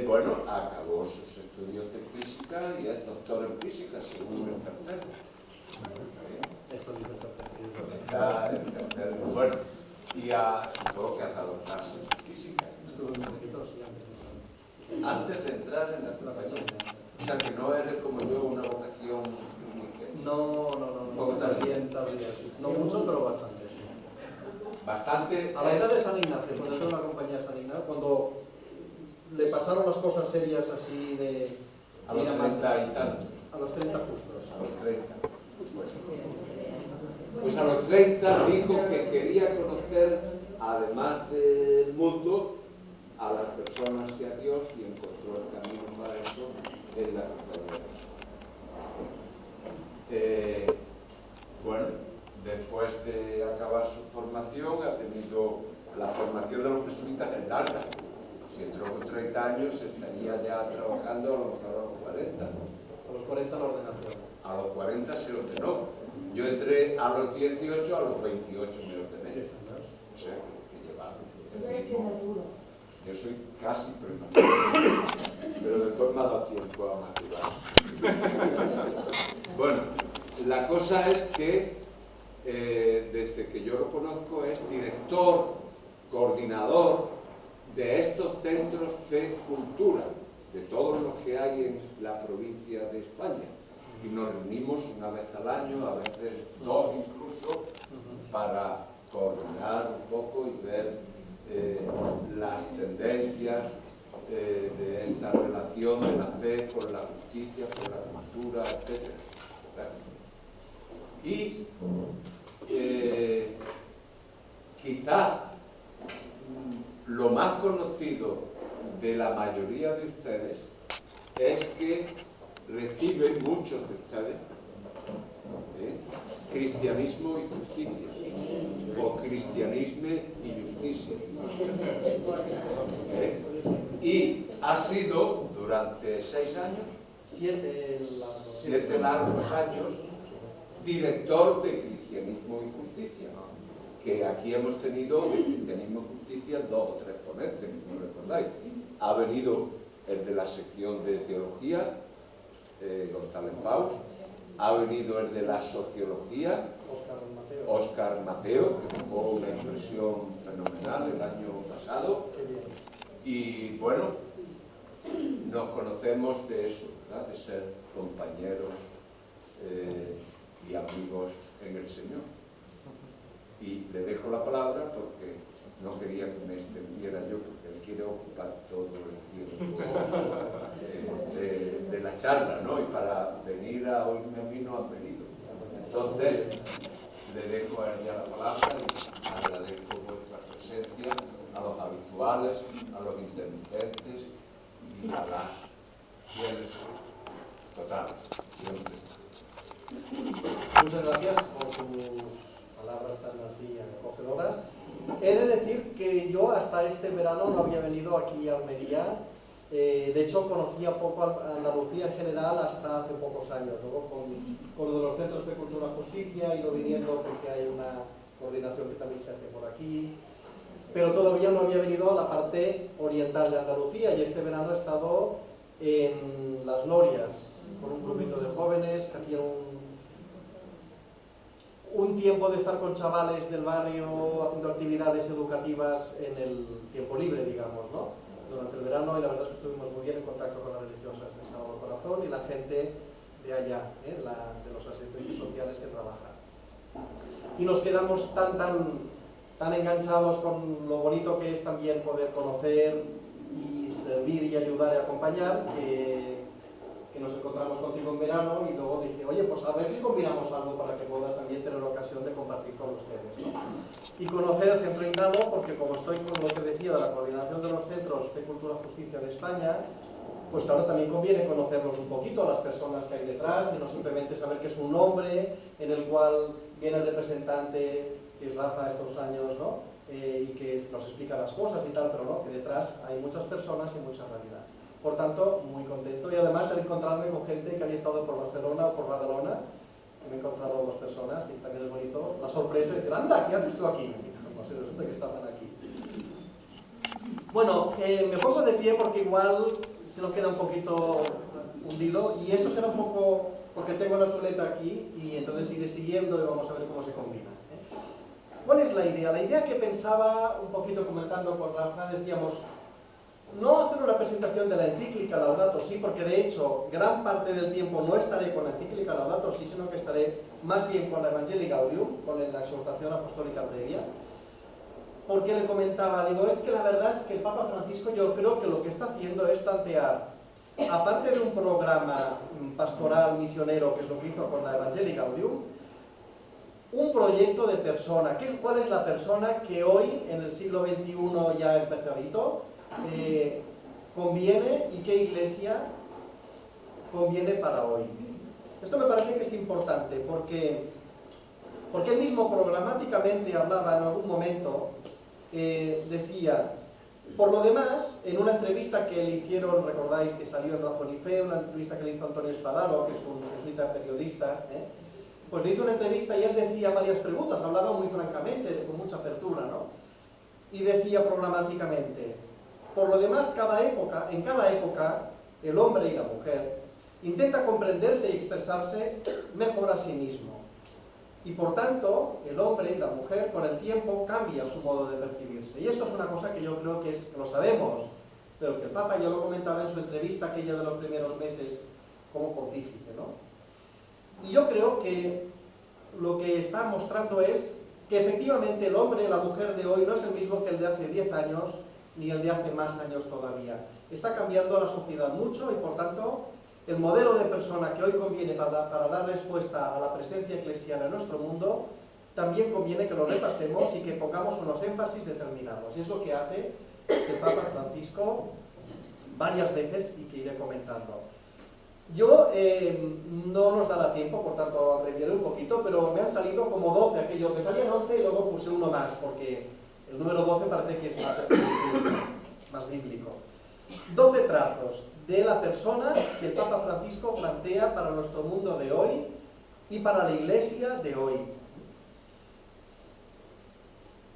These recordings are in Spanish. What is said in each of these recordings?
bueno, acabó sus estudios de física y es doctor en física, según el tercero. Eso dice el tercero. Está el tercero. Bueno, y supongo que ha dado clases de física. Antes de entrar en la compañía. O sea, que no eres como yo una vocación muy... No, también, sí. No mucho, pero bastante. Sí. Bastante. A la edad de San Ignacio, cuando entró en la compañía de San Ignacio, cuando le pasaron las cosas serias así de... A los 30 y tantos. A los 30 justos. A los 30. Pues a los 30 dijo que quería conocer, además del mundo, a las personas y a Dios, y encontró el camino para eso en la Cofradía. Bueno, después de acabar su formación, ha tenido la formación de los jesuitas en larga. Si entró con 30 años, estaría ya trabajando a los 40. A los 40 la ordenación. A los 40 se ordenó. Yo entré a los 18, a los 28 me ordené. O sea, que llevaba. Yo soy casi prematuro, pero después me ha dado tiempo a maturar. Bueno, la cosa es que desde que yo lo conozco es director, coordinador de estos centros Fe Cultura, de todos los que hay en la provincia de España. Y nos reunimos una vez al año, a veces dos incluso, para coordinar un poco y ver las tendencias de esta relación de la fe con la justicia, con la cultura, etc. Y quizá lo más conocido de la mayoría de ustedes es que reciben muchos de ustedes cristianismo y justicia, o cristianismo y justicia. Y ha sido durante 6 años, 7 largos años, director de cristianismo y justicia, que aquí hemos tenido de cristianismo y justicia 2 o 3 ponentes, ¿no recordáis? Ha venido el de la sección de teología, González Faust, ha venido el de la sociología, Óscar Mateo, que dejó una impresión fenomenal el año pasado, y bueno, nos conocemos de eso, ¿verdad? De ser compañeros y amigos en el Señor. Y le dejo la palabra porque no quería que me extendiera yo, porque él quiere ocupar todo el tiempo de la charla, ¿no? Y para venir a oírme a mí no han venido. Entonces, le dejo a él ya la palabra y agradezco vuestra presencia, a los habituales, a los intermitentes y a las fieles totales, siempre. Muchas gracias por sus palabras tan así acogedoras. He de decir que yo hasta este verano no había venido aquí a Almería. De hecho, conocía poco a Andalucía en general hasta hace pocos años. Luego, con lo de los centros de cultura y justicia, he ido viniendo porque hay una coordinación que también se hace por aquí. Pero todavía no había venido a la parte oriental de Andalucía, y este verano he estado en Las Norias con un grupito de jóvenes que hacían un tiempo de estar con chavales del barrio haciendo actividades educativas en el tiempo libre, digamos, ¿no? Durante el verano, y la verdad es que estuvimos muy bien en contacto con las religiosas del Sagrado Corazón y la gente de allá, de los asistentes sociales que trabajan. Y nos quedamos tan enganchados con lo bonito que es también poder conocer y servir y ayudar y acompañar, que nos encontramos contigo en verano, y luego dije, oye, pues a ver si combinamos algo para que puedas también tener la ocasión de compartir con ustedes, ¿no? Y conocer el Centro Indalo, porque como estoy con lo que decía de la coordinación de los centros de Cultura y Justicia de España, pues claro, también conviene conocerlos un poquito a las personas que hay detrás, y no simplemente saber que es un nombre en el cual viene el representante, que es Rafa estos años, ¿no? Y que nos explica las cosas y tal, pero no, que detrás hay muchas personas y mucha realidad. Por tanto, muy contento, y además al encontrarme con gente que había estado por Barcelona o por Badalona, me he encontrado 2 personas, y también es bonito la sorpresa de decir, anda, ¿qué haces tú aquí? Pues resulta que estaban aquí. Bueno, me pongo de pie porque igual se nos queda un poquito hundido y esto será un poco porque tengo la chuleta aquí y entonces iré siguiendo y vamos a ver cómo se combina. ¿Cuál es la idea? La idea que pensaba un poquito comentando con Rafa, decíamos, no hacer una presentación de la encíclica Laudato Si, porque de hecho gran parte del tiempo no estaré con la encíclica Laudato Si, sino que estaré más bien con la Evangelii Gaudium, con la exhortación apostólica previa. Porque le comentaba, digo, es que la verdad es que el Papa Francisco yo creo que lo que está haciendo es plantear, aparte de un programa pastoral misionero, que es lo que hizo con la Evangelii Gaudium, un proyecto de persona. ¿Cuál es la persona que hoy, en el siglo XXI ya empezadito, conviene y qué iglesia conviene para hoy? Esto me parece que es importante porque él mismo programáticamente hablaba en algún momento, decía, por lo demás, en una entrevista que le hicieron, recordáis que salió en Razón y Fe, una entrevista que le hizo Antonio Espadaro, que es un jesuita periodista, pues le hizo una entrevista y él decía varias preguntas, hablaba muy francamente, con mucha apertura, ¿no? Y decía programáticamente, por lo demás, en cada época, el hombre y la mujer intenta comprenderse y expresarse mejor a sí mismo. Y por tanto, el hombre y la mujer con el tiempo cambia su modo de percibirse. Y esto es una cosa que yo creo que lo sabemos, pero que el Papa ya lo comentaba en su entrevista aquella de los primeros meses como pontífice, ¿no? Y yo creo que lo que está mostrando es que efectivamente el hombre y la mujer de hoy no es el mismo que el de hace 10 años ni el de hace más años todavía. Está cambiando la sociedad mucho y por tanto el modelo de persona que hoy conviene para dar respuesta a la presencia eclesial en nuestro mundo, también conviene que lo repasemos y que pongamos unos énfasis determinados. Y es lo que hace el Papa Francisco varias veces y que iré comentando. Yo no nos dará tiempo, por tanto abreviaré un poquito, pero me han salido como 12 aquellos, me salían 11 y luego puse uno más, porque el número 12 parece que es más bíblico. 12 trazos de la persona que el Papa Francisco plantea para nuestro mundo de hoy y para la Iglesia de hoy.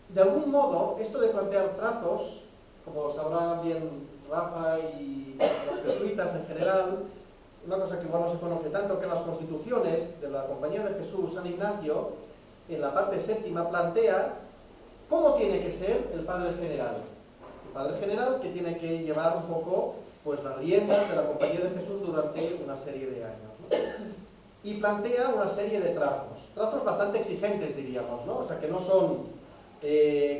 De algún modo, esto de plantear trazos, como sabrán bien Rafa y los jesuitas en general, una cosa que igual no se conoce tanto, que las constituciones de la Compañía de Jesús, San Ignacio, en la parte séptima, plantea cómo tiene que ser el Padre General. El Padre General que tiene que llevar un poco pues, las riendas de la Compañía de Jesús durante una serie de años, ¿no? Y plantea una serie de trazos bastante exigentes, diríamos, ¿no? O sea, que no son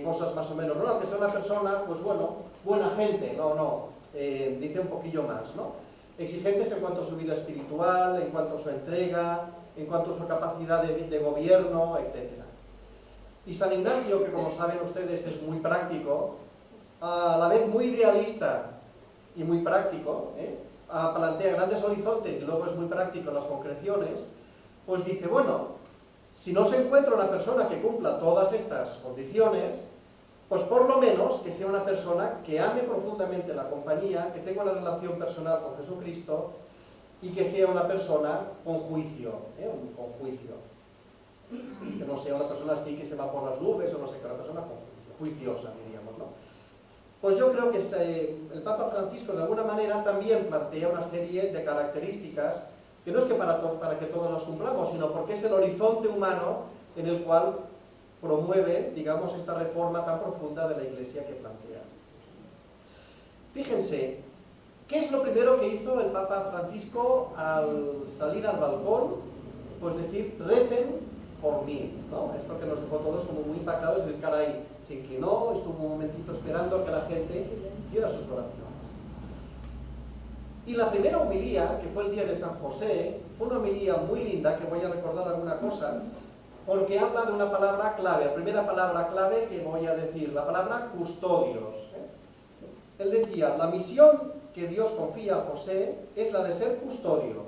cosas más o menos, ¿no? Aunque sea una persona, pues bueno, buena gente, dice un poquillo más, ¿no? Exigentes en cuanto a su vida espiritual, en cuanto a su entrega, en cuanto a su capacidad de gobierno, etc. Y San Ignacio, que como saben ustedes es muy práctico, a la vez muy idealista y muy práctico, plantea grandes horizontes y luego es muy práctico en las concreciones, pues dice, bueno, si no se encuentra una persona que cumpla todas estas condiciones, pues por lo menos que sea una persona que ame profundamente la compañía, que tenga una relación personal con Jesucristo y que sea una persona con juicio, con juicio. Que no sea una persona así que se va por las nubes o no sé, que una persona con juicio, juiciosa, diríamos, ¿no? Pues yo creo que el Papa Francisco de alguna manera también plantea una serie de características que no es que para que todos las cumplamos, sino porque es el horizonte humano en el cual promueve, digamos, esta reforma tan profunda de la Iglesia que plantea. Fíjense, ¿qué es lo primero que hizo el Papa Francisco al salir al balcón? Pues decir, recen por mí, ¿no? Esto que nos dejó todos como muy impactados, es decir, caray, se inclinó, estuvo un momentito esperando a que la gente hiciera sus oraciones. Y la primera homilía, que fue el día de San José, fue una homilía muy linda, que voy a recordar alguna cosa, porque habla de una palabra clave, la primera palabra clave que voy a decir, la palabra custodios. Él decía, la misión que Dios confía a José es la de ser custodiar.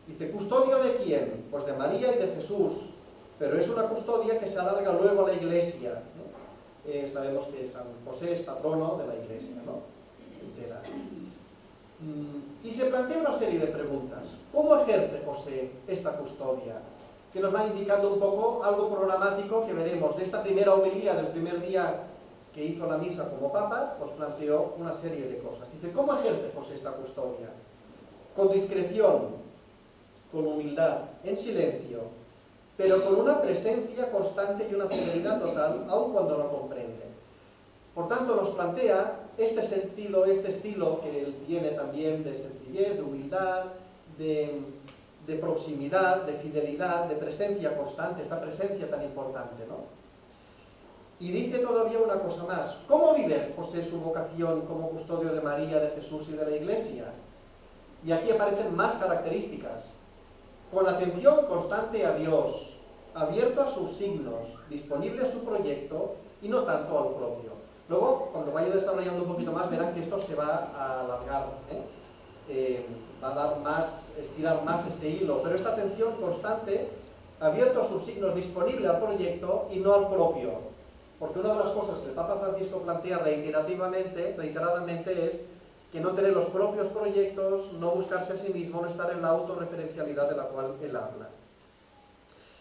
Dice, ¿custodio de quién? Pues de María y de Jesús, pero es una custodia que se alarga luego a la Iglesia, ¿no? Sabemos que San José es patrono de la Iglesia, ¿no? Entera. Y se plantea una serie de preguntas. ¿Cómo ejerce José esta custodia? Que nos va indicando un poco algo programático que veremos de esta primera homilía del primer día que hizo la misa como Papa, pues planteó una serie de cosas. Dice, ¿cómo ejerce José esta custodia? Con discreción, con humildad, en silencio, pero con una presencia constante y una fidelidad total, aun cuando no comprende. Por tanto, nos plantea este sentido, este estilo que él tiene también de sencillez, de humildad, de proximidad, de fidelidad, de presencia constante, esta presencia tan importante, ¿no? Y dice todavía una cosa más. ¿Cómo vive José su vocación como custodio de María, de Jesús y de la Iglesia? Y aquí aparecen más características. Con atención constante a Dios, abierto a sus signos, disponible a su proyecto y no tanto al propio. Luego, cuando vaya desarrollando un poquito más, verán que esto se va a alargar, va a dar más, estirar más este hilo, pero esta atención constante, abierto a sus signos, disponible al proyecto y no al propio. Porque una de las cosas que el Papa Francisco plantea reiteradamente es que no tener los propios proyectos, no buscarse a sí mismo, no estar en la autorreferencialidad de la cual él habla.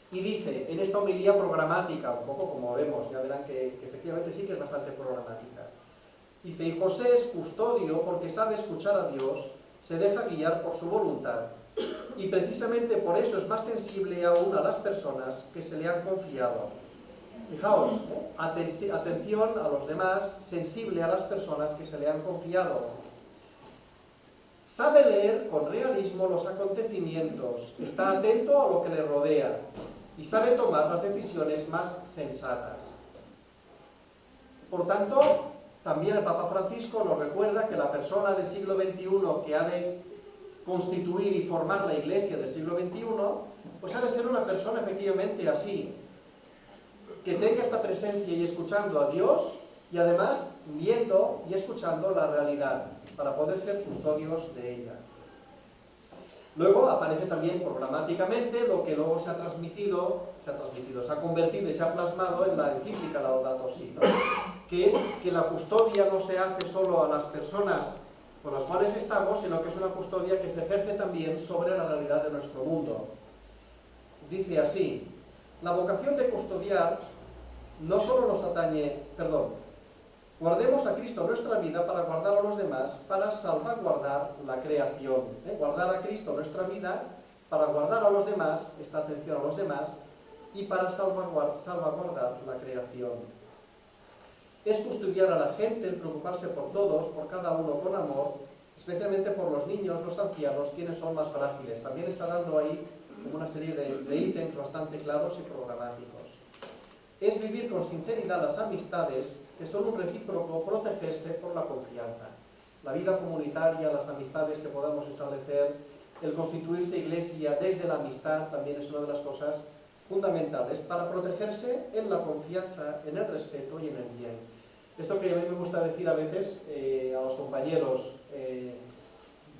Y dice, en esta homilía programática, un poco como vemos, ya verán que efectivamente sí que es bastante programática, dice, y José es custodio porque sabe escuchar a Dios, se deja guiar por su voluntad, y precisamente por eso es más sensible aún a las personas que se le han confiado. Fijaos, atención a los demás, sensible a las personas que se le han confiado. Sabe leer con realismo los acontecimientos, está atento a lo que le rodea y sabe tomar las decisiones más sensatas. Por tanto, también el Papa Francisco nos recuerda que la persona del siglo XXI que ha de constituir y formar la Iglesia del siglo XXI, pues ha de ser una persona efectivamente así, que tenga esta presencia y escuchando a Dios y además viendo y escuchando la realidad para poder ser custodios de ella. Luego aparece también programáticamente lo que luego se ha convertido y se ha plasmado en la encíclica Laudato Si, ¿no? Que es que la custodia no se hace solo a las personas con las cuales estamos, sino que es una custodia que se ejerce también sobre la realidad de nuestro mundo. Dice así, la vocación de custodiar no solo nos atañe, guardemos a Cristo nuestra vida para guardar a los demás, para salvaguardar la creación. Guardar a Cristo nuestra vida para guardar a los demás, esta atención a los demás, y para salvaguardar la creación. Es custodiar a la gente, el preocuparse por todos, por cada uno con amor, especialmente por los niños, los ancianos, quienes son más frágiles. También está dando ahí una serie de ítems bastante claros y programáticos. Es vivir con sinceridad las amistades, que son un recíproco protegerse por la confianza. La vida comunitaria, las amistades que podamos establecer, el constituirse iglesia desde la amistad también es una de las cosas fundamentales para protegerse en la confianza, en el respeto y en el bien. Esto que a mí me gusta decir a veces a los compañeros,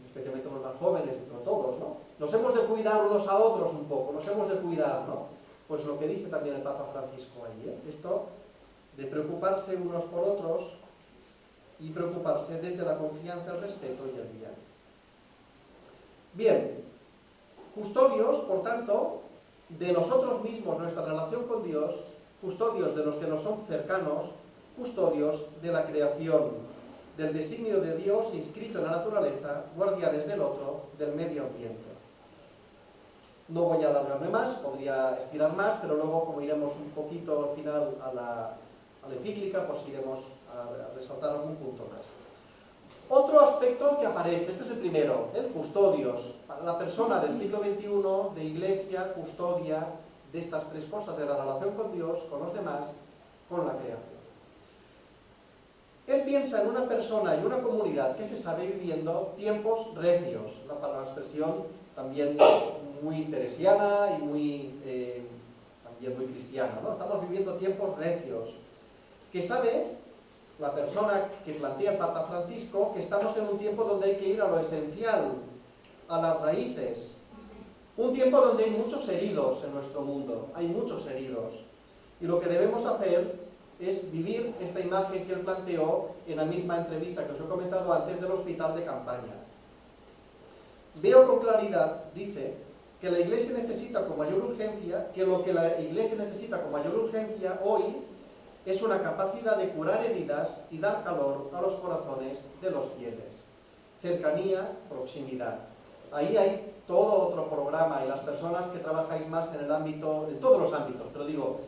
especialmente los más jóvenes, entre todos, ¿no? Nos hemos de cuidar unos a otros un poco, nos hemos de cuidar, ¿no? Pues lo que dice también el Papa Francisco ahí, esto de preocuparse unos por otros y preocuparse desde la confianza, el respeto y el bien. Bien, custodios, por tanto, de nosotros mismos, nuestra relación con Dios, custodios de los que nos son cercanos, custodios de la creación, del designio de Dios inscrito en la naturaleza, guardianes del otro, del medio ambiente. No voy a alargarme más, podría estirar más, pero luego, como iremos un poquito al final a la encíclica, pues iremos a resaltar algún punto más. Otro aspecto que aparece, este es el primero, el custodios. Para la persona del siglo XXI, de iglesia, custodia de estas tres cosas, de la relación con Dios, con los demás, con la creación. Él piensa en una persona y una comunidad que se sabe viviendo tiempos recios, para la expresión también muy teresiana y también muy cristiana, ¿no? Estamos viviendo tiempos recios, que sabe la persona que plantea el Papa Francisco que estamos en un tiempo donde hay que ir a lo esencial, a las raíces, un tiempo donde hay muchos heridos en nuestro mundo, hay muchos heridos, y lo que debemos hacer es vivir esta imagen que él planteó en la misma entrevista que os he comentado antes del hospital de campaña. Veo con claridad, dice, que la Iglesia necesita con mayor urgencia, que lo que la Iglesia necesita con mayor urgencia hoy es una capacidad de curar heridas y dar calor a los corazones de los fieles. Cercanía, proximidad. Ahí hay todo otro programa, y las personas que trabajáis más en el ámbito, en todos los ámbitos, pero digo,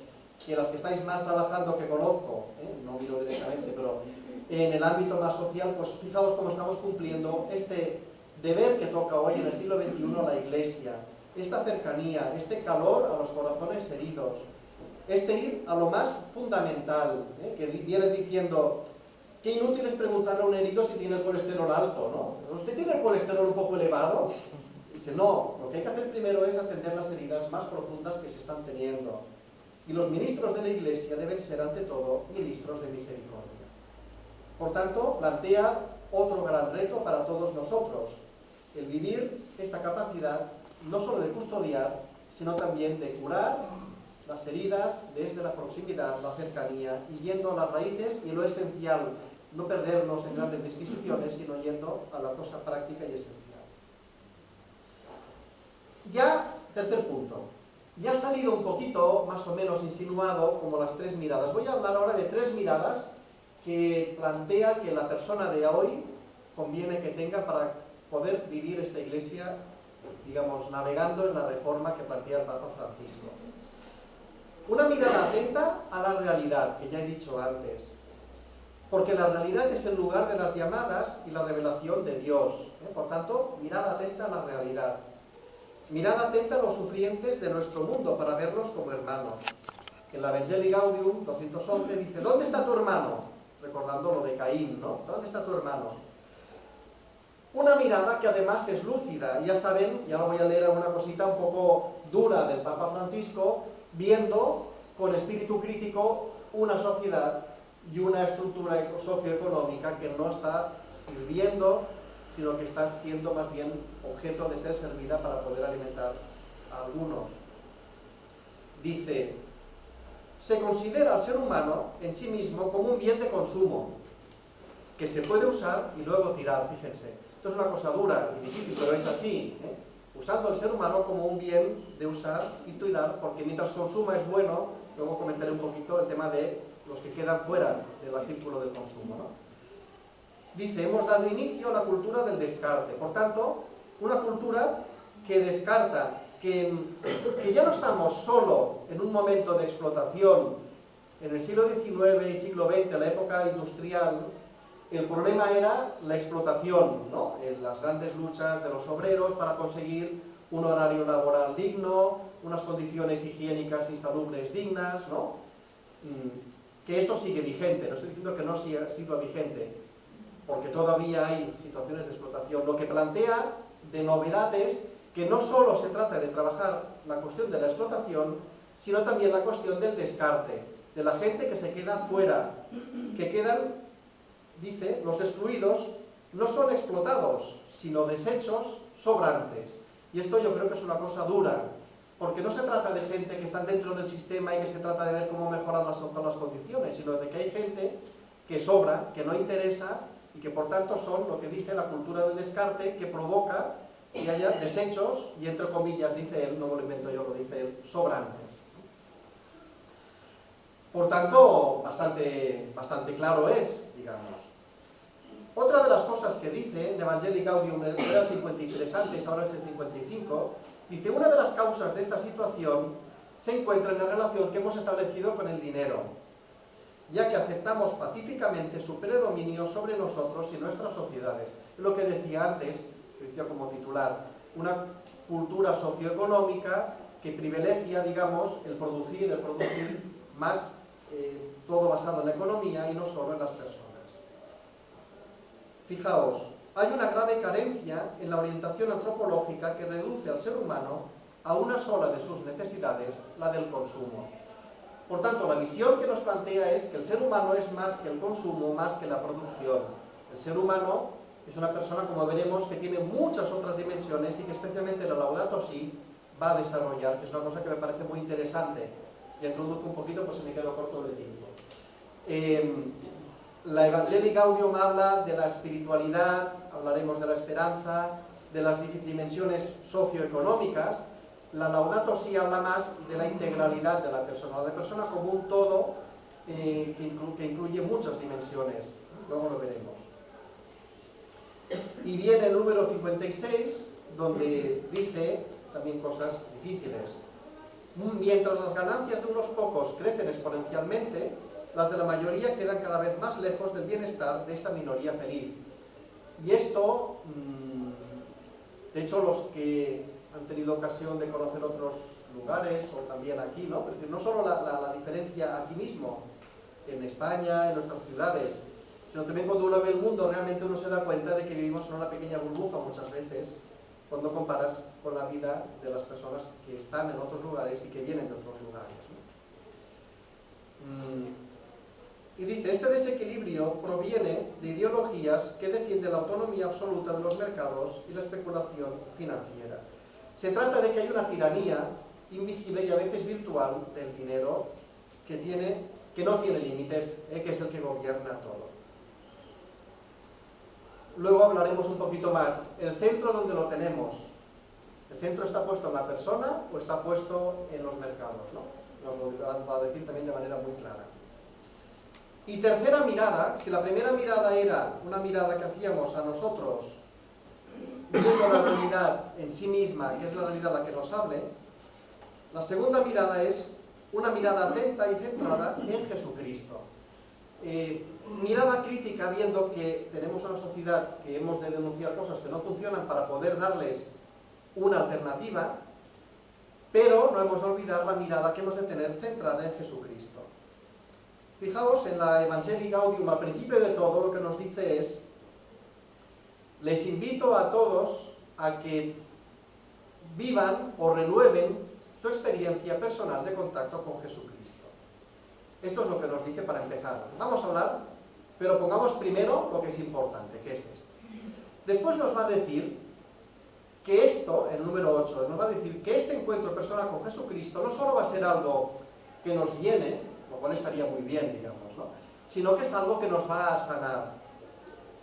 que las que estáis más trabajando, que conozco, no miro directamente, pero en el ámbito más social, pues fijaos cómo estamos cumpliendo este deber que toca hoy en el siglo XXI a la Iglesia, esta cercanía, este calor a los corazones heridos, este ir a lo más fundamental, que viene diciendo, qué inútil es preguntarle a un herido si tiene el colesterol alto, ¿no? ¿Usted tiene el colesterol un poco elevado? Dice, no, lo que hay que hacer primero es atender las heridas más profundas que se están teniendo. Y los ministros de la Iglesia deben ser, ante todo, ministros de misericordia. Por tanto, plantea otro gran reto para todos nosotros, el vivir esta capacidad no solo de custodiar, sino también de curar las heridas desde la proximidad, la cercanía, y yendo a las raíces y lo esencial, no perdernos en grandes disquisiciones, sino yendo a la cosa práctica y esencial. Ya, tercer punto. Ya ha salido un poquito, más o menos insinuado, como las tres miradas. Voy a hablar ahora de tres miradas que plantea que la persona de hoy conviene que tenga para poder vivir esta Iglesia, digamos, navegando en la reforma que plantea el Papa Francisco. Una mirada atenta a la realidad, que ya he dicho antes, porque la realidad es el lugar de las llamadas y la revelación de Dios. Por tanto, mirada atenta a la realidad. Mirada atenta a los sufrientes de nuestro mundo para verlos como hermanos. En la Evangelii Gaudium 211 dice, ¿dónde está tu hermano? Recordando lo de Caín, ¿no? ¿Dónde está tu hermano? Una mirada que además es lúcida. Ya saben, ya lo voy a leer alguna cosita un poco dura del Papa Francisco, viendo con espíritu crítico una sociedad y una estructura socioeconómica que no está sirviendo, sino que está siendo más bien objeto de ser servida para poder alimentar a algunos. Dice, se considera al ser humano en sí mismo como un bien de consumo, que se puede usar y luego tirar, fíjense. Esto es una cosa dura y difícil, pero es así, usando al ser humano como un bien de usar y tirar, porque mientras consuma es bueno. Luego comentaré un poquito el tema de los que quedan fuera del círculo del consumo, ¿no? Dice, hemos dado inicio a la cultura del descarte. Por tanto, una cultura que descarta, que ya no estamos solo en un momento de explotación. En el siglo XIX y siglo XX, la época industrial, el problema era la explotación, ¿no? En las grandes luchas de los obreros para conseguir un horario laboral digno, unas condiciones higiénicas y salubres dignas, ¿no? Que esto sigue vigente, no estoy diciendo que no siga vigente, porque todavía hay situaciones de explotación. Lo que plantea de novedad es que no solo se trata de trabajar la cuestión de la explotación, sino también la cuestión del descarte, de la gente que se queda fuera, que quedan, dice, los excluidos no son explotados, sino desechos sobrantes. Y esto yo creo que es una cosa dura, porque no se trata de gente que está dentro del sistema y que se trata de ver cómo mejorar las condiciones, sino de que hay gente que sobra, que no interesa, y que por tanto son lo que dice la cultura del descarte, que provoca que haya desechos, y entre comillas, dice él, no lo invento yo, lo dice él, sobrantes. Por tanto, bastante claro es, digamos. Otra de las cosas que dice en Evangelii Gaudium, era el 53 antes, ahora es el 55, dice, una de las causas de esta situación se encuentra en la relación que hemos establecido con el dinero, ya que aceptamos pacíficamente su predominio sobre nosotros y nuestras sociedades. Es lo que decía antes, que decía como titular, una cultura socioeconómica que privilegia, digamos, el producir más, todo basado en la economía y no solo en las personas. Fijaos, hay una grave carencia en la orientación antropológica que reduce al ser humano a una sola de sus necesidades, la del consumo. Por tanto, la visión que nos plantea es que el ser humano es más que el consumo, más que la producción. El ser humano es una persona, como veremos, que tiene muchas otras dimensiones y que especialmente la Laudato Si va a desarrollar, que es una cosa que me parece muy interesante. Y introduzco un poquito, pues se me quedó corto de tiempo. La Evangelii Gaudium habla de la espiritualidad, hablaremos de la esperanza, de las dimensiones socioeconómicas. La Laudato Si habla más de la integralidad de la persona como un todo que incluye muchas dimensiones, luego lo veremos. Y viene el número 56, donde dice también cosas difíciles. Mientras las ganancias de unos pocos crecen exponencialmente, las de la mayoría quedan cada vez más lejos del bienestar de esa minoría feliz. Y esto, de hecho, los que han tenido ocasión de conocer otros lugares, o también aquí, ¿no? Es decir, no solo la diferencia aquí mismo, en España, en nuestras ciudades, sino también cuando uno ve el mundo, realmente uno se da cuenta de que vivimos en una pequeña burbuja muchas veces, cuando comparas con la vida de las personas que están en otros lugares y que vienen de otros lugares, ¿no? Y dice, este desequilibrio proviene de ideologías que defienden la autonomía absoluta de los mercados y la especulación financiera. Se trata de que hay una tiranía invisible y a veces virtual del dinero que no tiene límites, que es el que gobierna todo. Luego hablaremos un poquito más. El centro, ¿dónde lo tenemos? ¿El centro está puesto en la persona o está puesto en los mercados, ¿no? Nos lo va a decir también de manera muy clara. Y tercera mirada, si la primera mirada era una mirada que hacíamos a nosotros viendo la realidad en sí misma, que es la realidad la que nos hable, la segunda mirada es una mirada atenta y centrada en Jesucristo. Mirada crítica, viendo que tenemos una sociedad que hemos de denunciar cosas que no funcionan para poder darles una alternativa, pero no hemos de olvidar la mirada que hemos de tener centrada en Jesucristo. Fijaos en la Evangelii Gaudium, al principio de todo, lo que nos dice es: les invito a todos a que vivan o renueven su experiencia personal de contacto con Jesucristo. Esto es lo que nos dice para empezar. Vamos a hablar, pero pongamos primero lo que es importante, que es esto. Después nos va a decir que esto, el número 8, nos va a decir que este encuentro personal con Jesucristo no solo va a ser algo que nos llene, lo cual estaría muy bien, digamos, ¿no?, sino que es algo que nos va a sanar.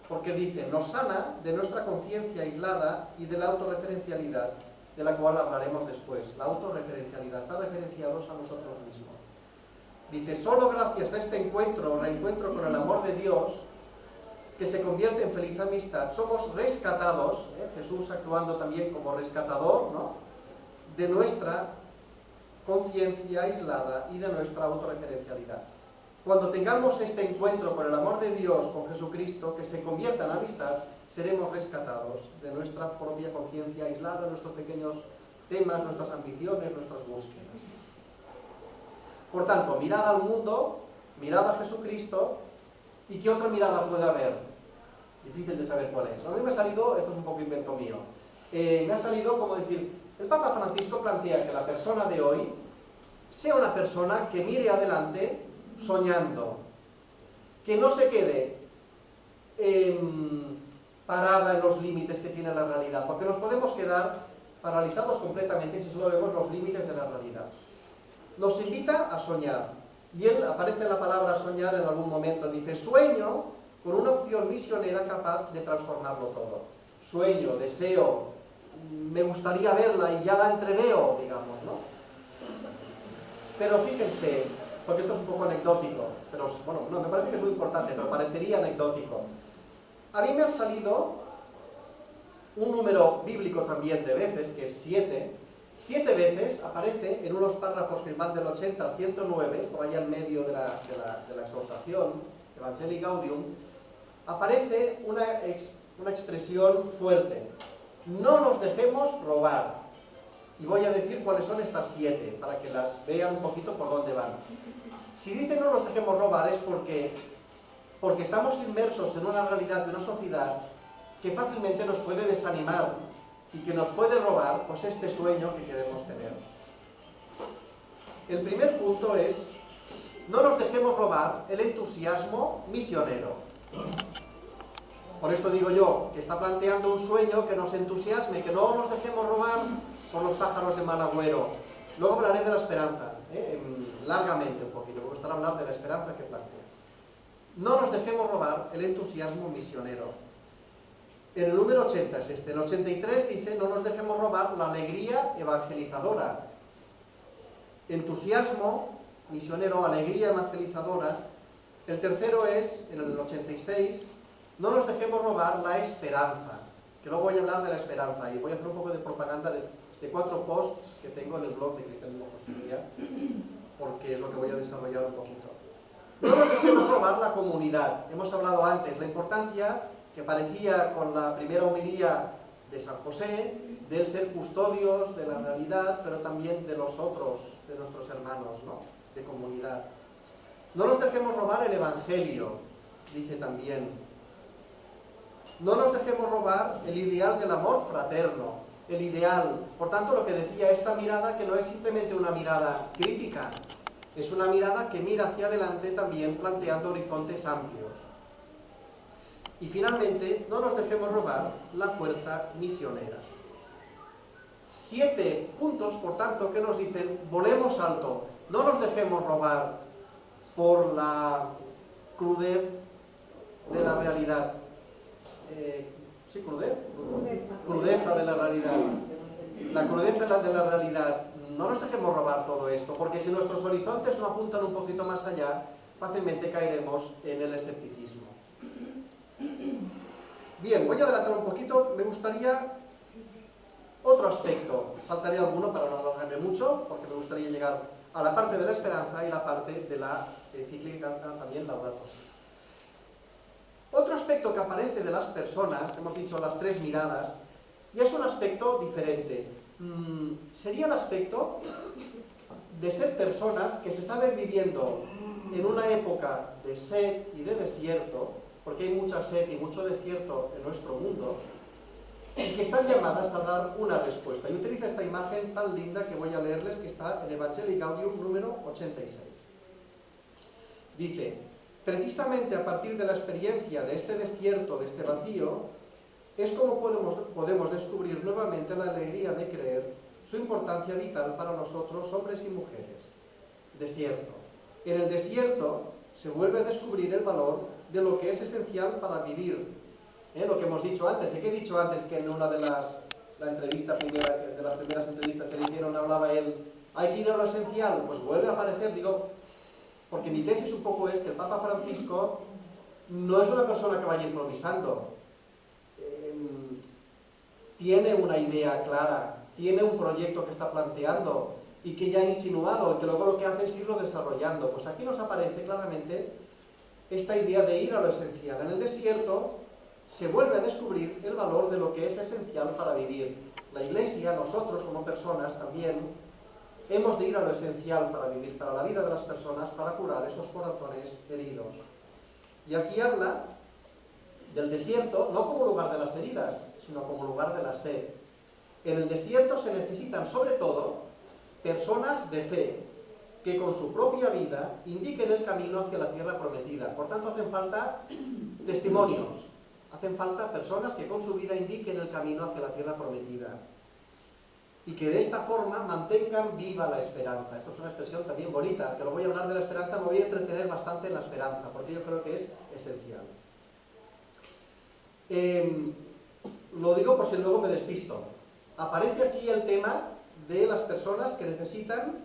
Porque dice, nos sana de nuestra conciencia aislada y de la autorreferencialidad, de la cual hablaremos después. La autorreferencialidad, está referenciados a nosotros mismos. Dice, solo gracias a este encuentro o reencuentro con el amor de Dios, que se convierte en feliz amistad, somos rescatados, Jesús actuando también como rescatador, ¿no?, de nuestra conciencia aislada y de nuestra autorreferencialidad. Cuando tengamos este encuentro con el amor de Dios, con Jesucristo, que se convierta en amistad, seremos rescatados de nuestra propia conciencia aislada, nuestros pequeños temas, nuestras ambiciones, nuestras búsquedas. Por tanto, mirada al mundo, mirada a Jesucristo, ¿y qué otra mirada puede haber? Difícil de saber cuál es. A mí me ha salido, esto es un poco invento mío, me ha salido como decir, el Papa Francisco plantea que la persona de hoy sea una persona que mire adelante soñando, que no se quede parada en los límites que tiene la realidad, porque nos podemos quedar paralizados completamente si solo vemos los límites de la realidad. Nos invita a soñar, y él aparece en la palabra soñar en algún momento, dice, sueño con una opción misionera capaz de transformarlo todo. Sueño, deseo, me gustaría verla y ya la entreveo, digamos, ¿no? Pero fíjense, porque esto es un poco anecdótico, pero bueno, no, me parece que es muy importante, pero parecería anecdótico. A mí me ha salido un número bíblico también de veces, que es 7. 7 veces aparece en unos párrafos que van del 80 al 109, por allá en medio de la exhortación, Evangelii Gaudium, aparece una expresión fuerte. No nos dejemos robar. Y voy a decir cuáles son estas 7, para que las vean un poquito por dónde van. Si dice no nos dejemos robar es porque estamos inmersos en una realidad de una sociedad que fácilmente nos puede desanimar y que nos puede robar pues este sueño que queremos tener. El primer punto es, no nos dejemos robar el entusiasmo misionero. Por esto digo yo, que está planteando un sueño que nos entusiasme, que no nos dejemos robar por los pájaros de mal agüero. Luego hablaré de la esperanza, largamente un poquito, me gustaría hablar de la esperanza que plantea. No nos dejemos robar el entusiasmo misionero. En el número 80 es este. El 83 dice, no nos dejemos robar la alegría evangelizadora. Entusiasmo misionero, alegría evangelizadora. El tercero es, en el 86, no nos dejemos robar la esperanza, que luego voy a hablar de la esperanza y voy a hacer un poco de propaganda de 4 posts que tengo en el blog de Cristianismo Justicia, porque es lo que voy a desarrollar un poquito. No nos dejemos robar la comunidad. Hemos hablado antes la importancia que parecía con la primera homilía de San José, del ser custodios de la realidad, pero también de los otros, de nuestros hermanos, ¿no?, de comunidad. No nos dejemos robar el Evangelio, dice también. No nos dejemos robar el ideal del amor fraterno, el ideal. Por tanto, lo que decía, esta mirada que no es simplemente una mirada crítica, es una mirada que mira hacia adelante también planteando horizontes amplios. Y finalmente, no nos dejemos robar la fuerza misionera. 7 puntos, por tanto, que nos dicen, volemos alto, no nos dejemos robar por la crudez de la realidad. ¿Sí, crudez? Crudeza de la realidad. La crudeza de la realidad. No nos dejemos robar todo esto, porque si nuestros horizontes no apuntan un poquito más allá, fácilmente caeremos en el escepticismo. Bien, voy a adelantar un poquito. Me gustaría otro aspecto. Saltaré alguno para no alargarme mucho, porque me gustaría llegar a la parte de la esperanza y la parte de la encíclica también Laudato Si. Otro aspecto que aparece de las personas, hemos dicho las 3 miradas, y es un aspecto diferente. Sería el aspecto de ser personas que se saben viviendo en una época de sed y de desierto, porque hay mucha sed y mucho desierto en nuestro mundo, y que están llamadas a dar una respuesta. Y utiliza esta imagen tan linda que voy a leerles, que está en Evangelii Gaudium número 86. Dice: precisamente a partir de la experiencia de este desierto, de este vacío, es como podemos descubrir nuevamente la alegría de creer, su importancia vital para nosotros, hombres y mujeres. Desierto. En el desierto se vuelve a descubrir el valor de lo que es esencial para vivir. Lo que hemos dicho antes. ¿Qué he dicho antes? Que en una de las primeras entrevistas que le hicieron hablaba él, hay que ir a lo esencial. Pues vuelve a aparecer, digo, porque mi tesis un poco es que el Papa Francisco no es una persona que vaya improvisando. Tiene una idea clara, tiene un proyecto que está planteando y que ya ha insinuado, y que luego lo que hace es irlo desarrollando. Pues aquí nos aparece claramente esta idea de ir a lo esencial. En el desierto se vuelve a descubrir el valor de lo que es esencial para vivir. La Iglesia, nosotros como personas también, hemos de ir a lo esencial para vivir, para la vida de las personas, para curar esos corazones heridos. Y aquí habla del desierto, no como lugar de las heridas, sino como lugar de la sed. En el desierto se necesitan, sobre todo, personas de fe, que con su propia vida indiquen el camino hacia la tierra prometida. Por tanto, hacen falta testimonios, hacen falta personas que con su vida indiquen el camino hacia la tierra prometida. Y que de esta forma mantengan viva la esperanza. Esto es una expresión también bonita, que lo voy a hablar de la esperanza, me voy a entretener bastante en la esperanza, porque yo creo que es esencial. Lo digo por si luego me despisto. Aparece aquí el tema de las personas que necesitan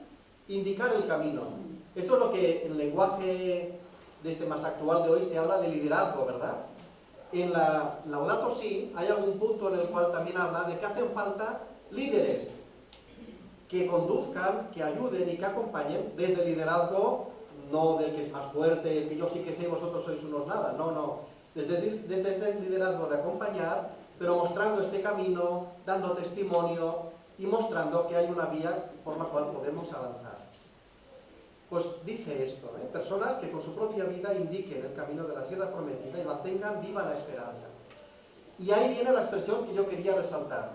indicar el camino. Esto es lo que en el lenguaje más actual de hoy se habla de liderazgo, ¿verdad? En la Laudato Si hay algún punto en el cual también habla de que hacen falta líderes que conduzcan, que ayuden y que acompañen desde el liderazgo, no del que es más fuerte, que yo sí que sé, vosotros sois unos nada, no. Desde ese liderazgo de acompañar, pero mostrando este camino, dando testimonio y mostrando que hay una vía por la cual podemos avanzar. Pues dice esto, personas que con su propia vida indiquen el camino de la tierra prometida y mantengan viva la esperanza. Y ahí viene la expresión que yo quería resaltar.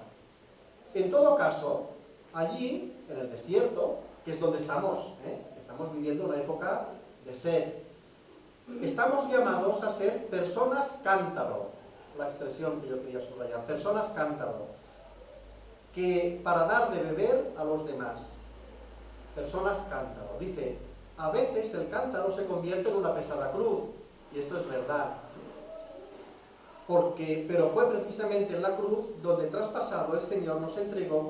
En todo caso, allí, en el desierto, que es donde estamos viviendo una época de sed, estamos llamados a ser personas cántaro, la expresión que yo quería subrayar, personas cántaro, que para dar de beber a los demás, personas cántaro. Dice, a veces el cántaro se convierte en una pesada cruz, y esto es verdad, pero fue precisamente en la cruz donde traspasado el Señor se nos entregó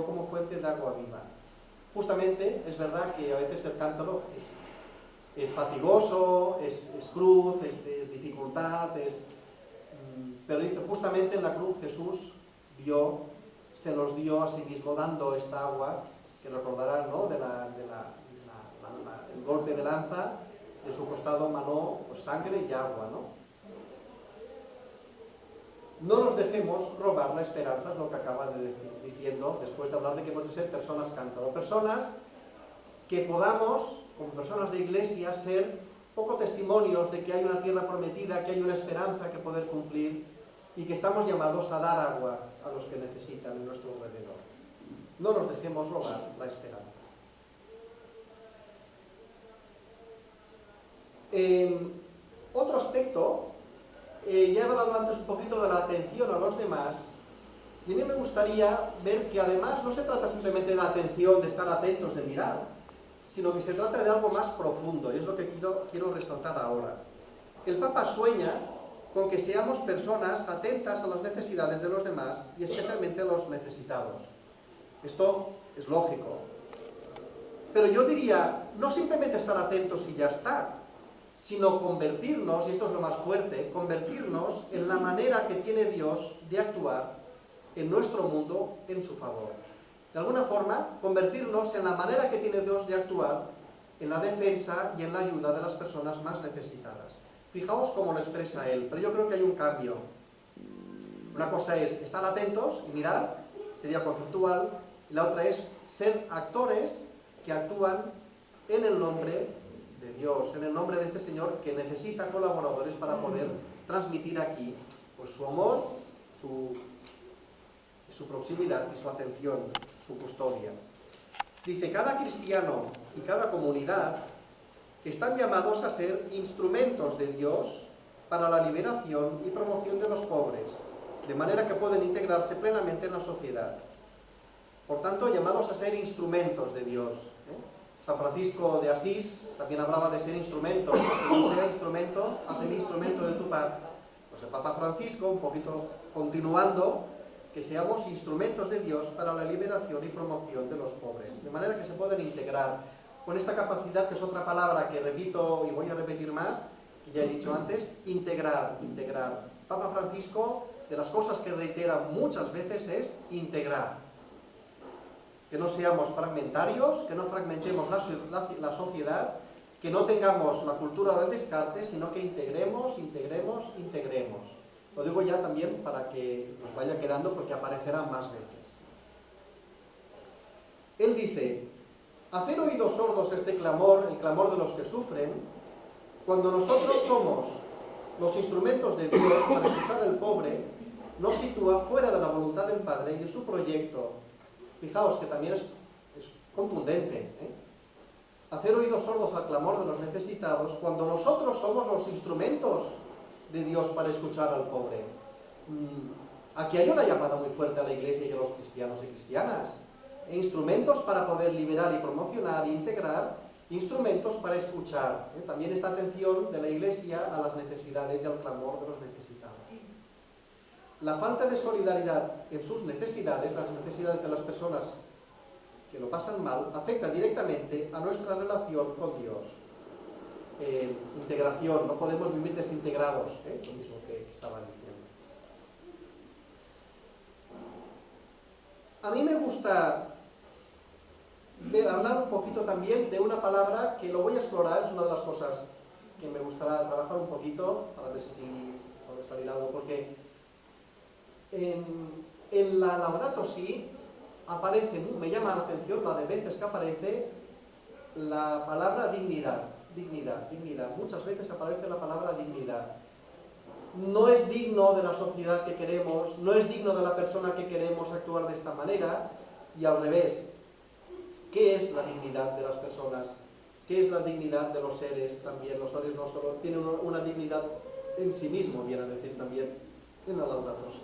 como fuente de agua viva. justamente es verdad que a veces el cántaro es fatigoso, es cruz, es dificultad, pero dice, justamente en la cruz Jesús se nos dio a sí mismo dando esta agua, que recordarán, ¿no?, el golpe de lanza, de su costado manó pues, sangre y agua, ¿no? No nos dejemos robar la esperanza, es lo que acaba de decir, diciendo, después de hablar de que hemos de ser personas cántaro, personas que podamos, como personas de iglesia, ser poco testimonios de que hay una tierra prometida, que hay una esperanza que poder cumplir y que estamos llamados a dar agua a los que necesitan en nuestro alrededor. No nos dejemos robar la esperanza. Otro aspecto, ya he hablado antes un poquito de la atención a los demás, y a mí me gustaría ver que además no se trata simplemente de atención, de estar atentos, de mirar, sino que se trata de algo más profundo, y es lo que quiero resaltar ahora. El Papa sueña con que seamos personas atentas a las necesidades de los demás, y especialmente a los necesitados. Esto es lógico. Pero yo diría, no simplemente estar atentos y ya está, sino convertirnos, y esto es lo más fuerte, convertirnos en la manera que tiene Dios de actuar en nuestro mundo en su favor. De alguna forma, convertirnos en la manera que tiene Dios de actuar en la defensa y en la ayuda de las personas más necesitadas. Fijaos cómo lo expresa él, pero yo creo que hay un cambio. Una cosa es estar atentos y mirar, sería conceptual, y la otra es ser actores que actúan en el nombre de Dios, en el nombre de este Señor que necesita colaboradores para poder transmitir aquí pues, su amor, su proximidad y su atención, su custodia. Dice, cada cristiano y cada comunidad están llamados a ser instrumentos de Dios para la liberación y promoción de los pobres, de manera que pueden integrarse plenamente en la sociedad. Por tanto, llamados a ser instrumentos de Dios. San Francisco de Asís también hablaba de ser instrumento, que no sea instrumento, hazme instrumento de tu paz. Pues el Papa Francisco, un poquito continuando, que seamos instrumentos de Dios para la liberación y promoción de los pobres, de manera que se pueden integrar con esta capacidad, que es otra palabra que repito y voy a repetir más, que ya he dicho antes, integrar. Papa Francisco, de las cosas que reitera muchas veces es integrar. Que no seamos fragmentarios, que no fragmentemos la sociedad, que no tengamos la cultura del descarte, sino que integremos. Lo digo ya también para que nos vaya quedando, porque aparecerá más veces. Él dice, hacer oídos sordos este clamor, el clamor de los que sufren, cuando nosotros somos los instrumentos de Dios para escuchar al pobre, nos sitúa fuera de la voluntad del Padre y de su proyecto. Fijaos que también es contundente, Hacer oídos sordos al clamor de los necesitados cuando nosotros somos los instrumentos de Dios para escuchar al pobre. Aquí hay una llamada muy fuerte a la Iglesia y a los cristianos y cristianas. Instrumentos para poder liberar y promocionar e integrar, instrumentos para escuchar. También esta atención de la Iglesia a las necesidades y al clamor de los necesitados. La falta de solidaridad en sus necesidades, las necesidades de las personas que lo pasan mal, afecta directamente a nuestra relación con Dios. Integración, no podemos vivir desintegrados, lo mismo que estaba diciendo. A mí me gusta hablar un poquito también de una palabra que lo voy a explorar, es una de las cosas que me gustará trabajar un poquito para ver si puede salir algo, porque en la Laudato Si aparece, me llama la atención la de veces que aparece la palabra dignidad. Muchas veces aparece la palabra dignidad. No es digno de la sociedad que queremos, no es digno de la persona que queremos actuar de esta manera, y al revés. ¿Qué es la dignidad de las personas? ¿Qué es la dignidad de los seres también? Los seres no solo tienen una dignidad en sí mismo, viene a decir también en la Laudato Si.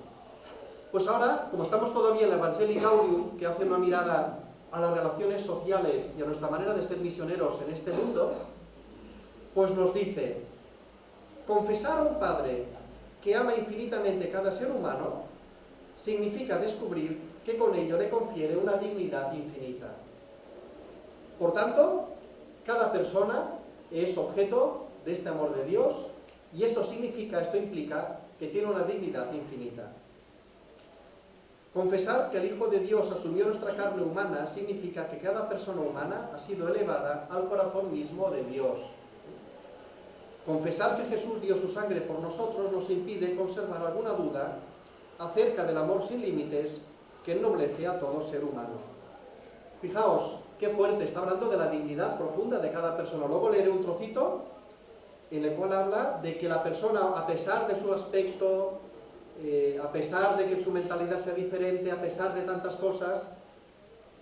Pues ahora, como estamos todavía en la Evangelii Gaudium, que hace una mirada a las relaciones sociales y a nuestra manera de ser misioneros en este mundo, pues nos dice, confesar a un Padre que ama infinitamente cada ser humano significa descubrir que con ello le confiere una dignidad infinita. Por tanto, cada persona es objeto de este amor de Dios y esto implica que tiene una dignidad infinita. Confesar que el Hijo de Dios asumió nuestra carne humana significa que cada persona humana ha sido elevada al corazón mismo de Dios. Confesar que Jesús dio su sangre por nosotros nos impide conservar alguna duda acerca del amor sin límites que ennoblece a todo ser humano. Fijaos, qué fuerte, está hablando de la dignidad profunda de cada persona. Luego leeré un trocito en el cual habla de que la persona, a pesar de su aspecto, a pesar de que su mentalidad sea diferente, a pesar de tantas cosas,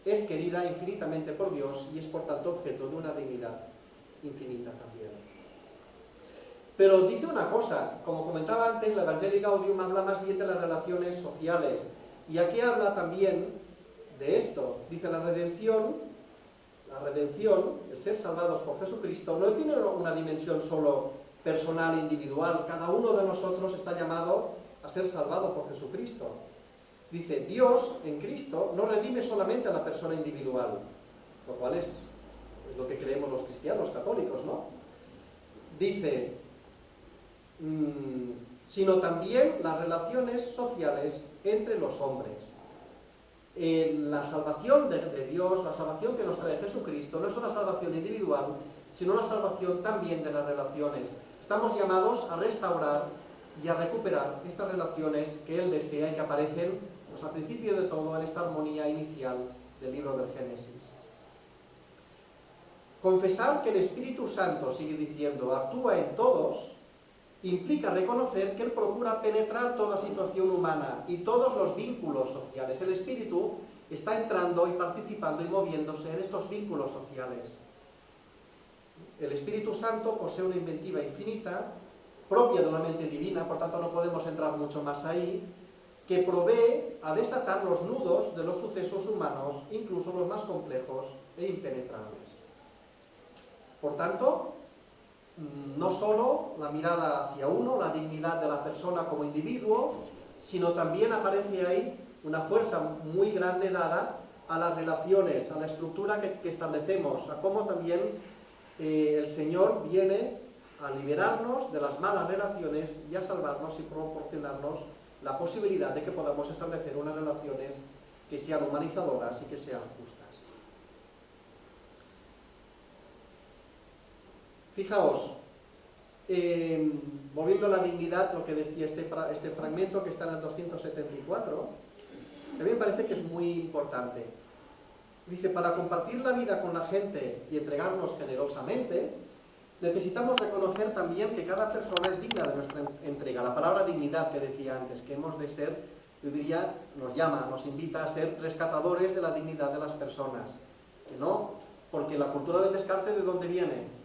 es querida infinitamente por Dios y es por tanto objeto de una dignidad infinita también. Pero dice una cosa, como comentaba antes, la Evangelii Gaudium habla más bien de las relaciones sociales. Y aquí habla también de esto. Dice la redención, el ser salvados por Jesucristo, no tiene una dimensión solo personal e individual. Cada uno de nosotros está llamado a ser salvado por Jesucristo. Dice, Dios en Cristo no redime solamente a la persona individual, lo cual es lo que creemos los cristianos católicos, ¿no? Dice, sino también las relaciones sociales entre los hombres. La salvación de Dios, la salvación que nos trae Jesucristo, no es una salvación individual, sino una salvación también de las relaciones. Estamos llamados a restaurar y a recuperar estas relaciones que Él desea y que aparecen pues, al principio de todo en esta armonía inicial del libro del Génesis. Confesar que el Espíritu Santo, sigue diciendo, actúa en todos, implica reconocer que Él procura penetrar toda situación humana y todos los vínculos sociales. El Espíritu está entrando y participando y moviéndose en estos vínculos sociales. El Espíritu Santo posee una inventiva infinita, propia de una mente divina, por tanto no podemos entrar mucho más ahí, que provee a desatar los nudos de los sucesos humanos, incluso los más complejos e impenetrables. Por tanto, no solo la mirada hacia uno, la dignidad de la persona como individuo, sino también aparece ahí una fuerza muy grande dada a las relaciones, a la estructura que establecemos, a cómo también el Señor viene a liberarnos de las malas relaciones y a salvarnos y proporcionarnos la posibilidad de que podamos establecer unas relaciones que sean humanizadoras y que sean justas. Fijaos, volviendo a la dignidad, lo que decía este fragmento que está en el 274, a mí me parece que es muy importante. Dice, para compartir la vida con la gente y entregarnos generosamente, necesitamos reconocer también que cada persona es digna de nuestra entrega. La palabra dignidad que decía antes, que hemos de ser, yo diría, nos invita a ser rescatadores de la dignidad de las personas. Que no, porque la cultura del descarte, ¿de dónde viene?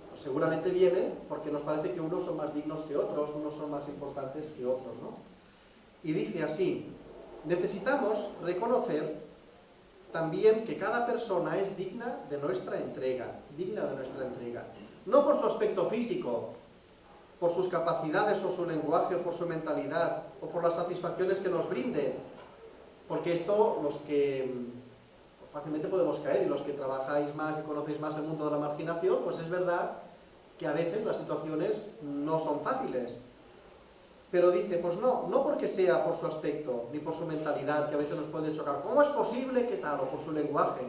Pues seguramente viene porque nos parece que unos son más dignos que otros, unos son más importantes que otros, ¿no? Y dice así, necesitamos reconocer también que cada persona es digna de nuestra entrega, no por su aspecto físico, por sus capacidades o su lenguaje, o por su mentalidad, o por las satisfacciones que nos brinde, porque esto, los que fácilmente podemos caer, y los que trabajáis más y conocéis más el mundo de la marginación, pues es verdad que a veces las situaciones no son fáciles. Pero dice, pues no porque sea por su aspecto, ni por su mentalidad, que a veces nos puede chocar, ¿cómo es posible que tal? O por su lenguaje,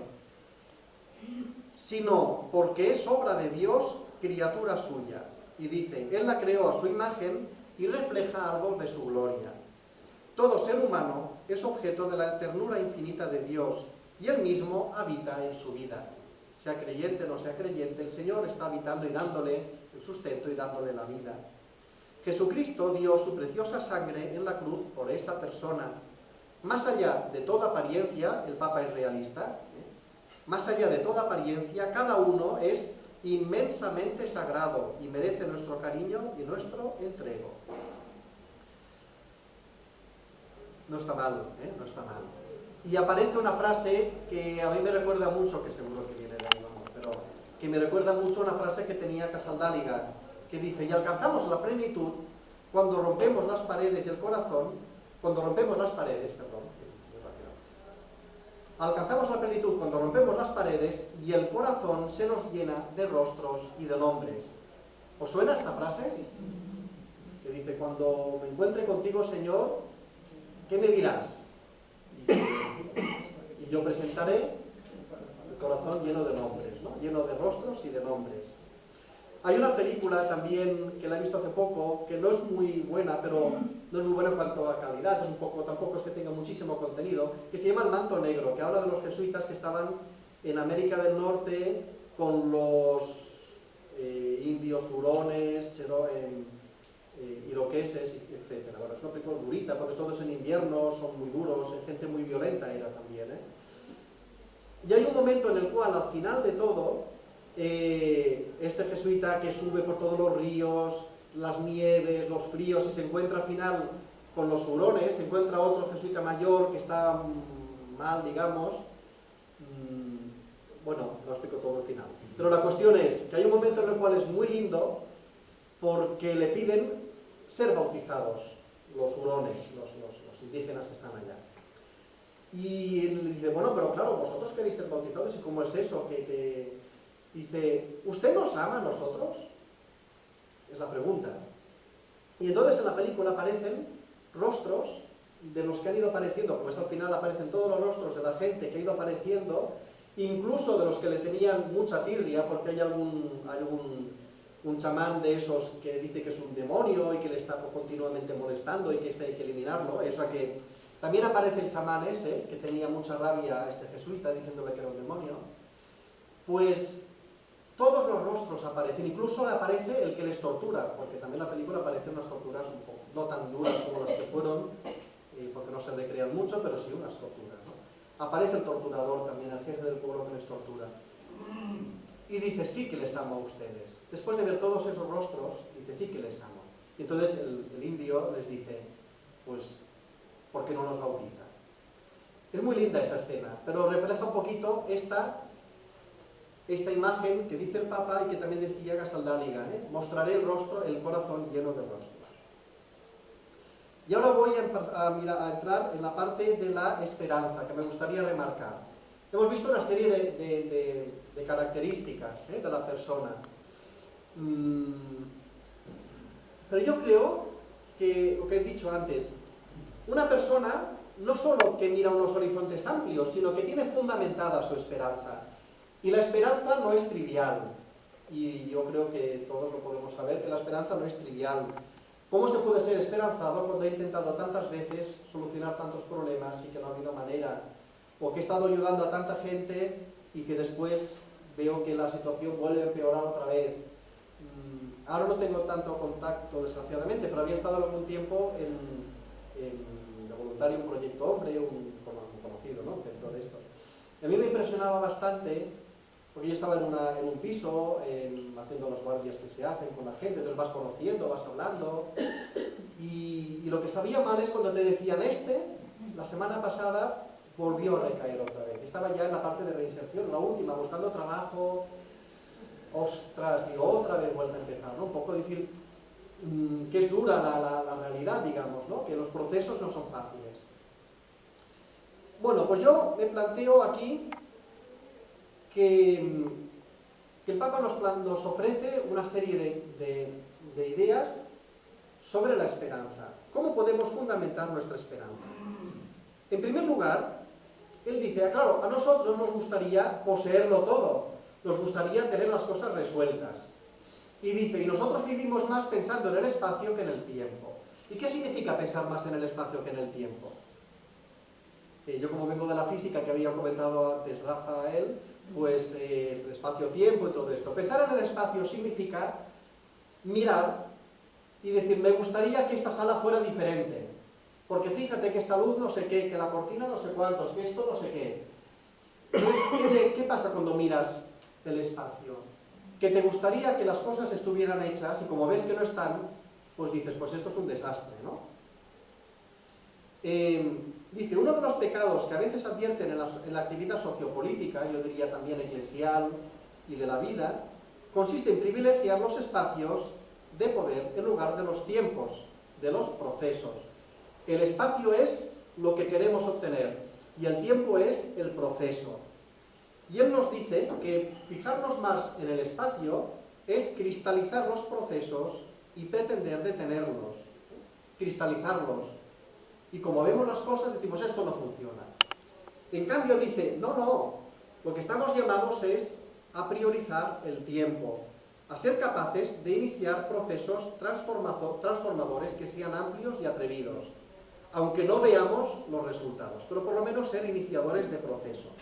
sino porque es obra de Dios, criatura suya. Y dice, Él la creó a su imagen y refleja algo de su gloria. Todo ser humano es objeto de la ternura infinita de Dios y Él mismo habita en su vida. Sea creyente o no sea creyente, el Señor está habitando y dándole el sustento y dándole la vida. Jesucristo dio su preciosa sangre en la cruz por esa persona. Más allá de toda apariencia, el Papa es realista, más allá de toda apariencia, cada uno es inmensamente sagrado y merece nuestro cariño y nuestro entrego. No está mal, no está mal. Y aparece una frase que a mí me recuerda mucho, que seguro que viene de ahí, vamos, pero que me recuerda mucho una frase que tenía Casaldáliga, que dice, y alcanzamos la plenitud cuando rompemos las paredes y el corazón, alcanzamos la plenitud cuando rompemos las paredes y el corazón se nos llena de rostros y de nombres. ¿Os suena esta frase? Que dice, cuando me encuentre contigo, Señor, ¿qué me dirás? Y yo presentaré el corazón lleno de nombres, ¿no? Lleno de rostros y de nombres. Hay una película también que la he visto hace poco, que no es muy buena, pero no es muy buena en cuanto a calidad, es un poco, tampoco es que tenga muchísimo contenido, que se llama El Manto Negro, que habla de los jesuitas que estaban en América del Norte con los indios, hurones, iroqueses, etc. Bueno, es una película durita, porque todos en invierno son muy duros, gente muy violenta era también, ¿eh? Y hay un momento en el cual, al final de todo, este jesuita que sube por todos los ríos, las nieves, los fríos, y se encuentra al final con los hurones, se encuentra otro jesuita mayor que está mal, digamos. Bueno, no explico todo el final. Pero la cuestión es que hay un momento en el cual es muy lindo porque le piden ser bautizados los hurones, los indígenas que están allá. Y él dice, bueno, pero claro, vosotros queréis ser bautizados, ¿y cómo es eso? Dice, ¿usted nos ama a nosotros? Es la pregunta. Y entonces en la película aparecen rostros de los que han ido apareciendo, como es al final aparecen todos los rostros de la gente que ha ido apareciendo, incluso de los que le tenían mucha tirria, porque hay un chamán de esos que dice que es un demonio y que le está continuamente molestando y que este hay que eliminarlo. O sea que también aparece el chamán ese, que tenía mucha rabia a este jesuita, diciéndole que era un demonio. Pues todos los rostros aparecen, incluso aparece el que les tortura, porque también en la película aparecen unas torturas un poco, no tan duras como las que fueron, porque no se recrean mucho, pero sí unas torturas, ¿no? Aparece el torturador también, el jefe del pueblo que les tortura. Y dice, sí que les amo a ustedes. Después de ver todos esos rostros, dice, sí que les amo. Y entonces el indio les dice, pues, ¿por qué no nos bautiza? Es muy linda esa escena, pero refleja un poquito esta imagen que dice el Papa y que también decía Gasaldáliga, ¿eh? Mostraré el rostro, el corazón lleno de rostros. Y ahora voy a entrar en la parte de la esperanza, que me gustaría remarcar. Hemos visto una serie de características, ¿eh? De la persona. Pero yo creo que, lo que he dicho antes, una persona no solo que mira unos horizontes amplios, sino que tiene fundamentada su esperanza. Y la esperanza no es trivial. Y yo creo que todos lo podemos saber, que la esperanza no es trivial. ¿Cómo se puede ser esperanzado cuando he intentado tantas veces solucionar tantos problemas y que no ha habido manera? O que he estado ayudando a tanta gente y que después veo que la situación vuelve a empeorar otra vez. Ahora no tengo tanto contacto, desgraciadamente, pero había estado algún tiempo de voluntario en Proyecto Hombre, un conocido, ¿no? Un centro de estos. A mí me impresionaba bastante, porque yo estaba en un piso, haciendo las guardias que se hacen con la gente, entonces vas conociendo, vas hablando, y lo que sabía mal es cuando te decían, la semana pasada volvió a recaer otra vez. Estaba ya en la parte de reinserción, la última, buscando trabajo. Ostras, digo, otra vez vuelta a empezar, ¿no? Un poco decir que es dura la realidad, digamos, ¿no? Que los procesos no son fáciles. Bueno, pues yo me planteo aquí que el Papa nos ofrece una serie de ideas sobre la esperanza. ¿Cómo podemos fundamentar nuestra esperanza? En primer lugar, él dice, claro, a nosotros nos gustaría poseerlo todo, nos gustaría tener las cosas resueltas. Y dice, y nosotros vivimos más pensando en el espacio que en el tiempo. ¿Y qué significa pensar más en el espacio que en el tiempo? Yo como vengo de la física que había comentado antes Rafael, pues el espacio-tiempo y todo esto. Pensar en el espacio significa mirar y decir, me gustaría que esta sala fuera diferente. Porque fíjate que esta luz no sé qué, que la cortina no sé cuántos, que esto no sé qué. ¿Qué pasa cuando miras el espacio? Que te gustaría que las cosas estuvieran hechas y como ves que no están, pues dices, pues esto es un desastre, ¿no? Dice, uno de los pecados que a veces advierten en la actividad sociopolítica, yo diría también eclesial y de la vida, consiste en privilegiar los espacios de poder en lugar de los tiempos, de los procesos. El espacio es lo que queremos obtener. y el tiempo es el proceso. Y él nos dice que fijarnos más en el espacio es cristalizar los procesos y pretender detenerlos, cristalizarlos. Y como vemos las cosas, decimos, esto no funciona. En cambio dice, no, lo que estamos llamados es a priorizar el tiempo, a ser capaces de iniciar procesos transformadores que sean amplios y atrevidos, aunque no veamos los resultados, pero por lo menos ser iniciadores de procesos.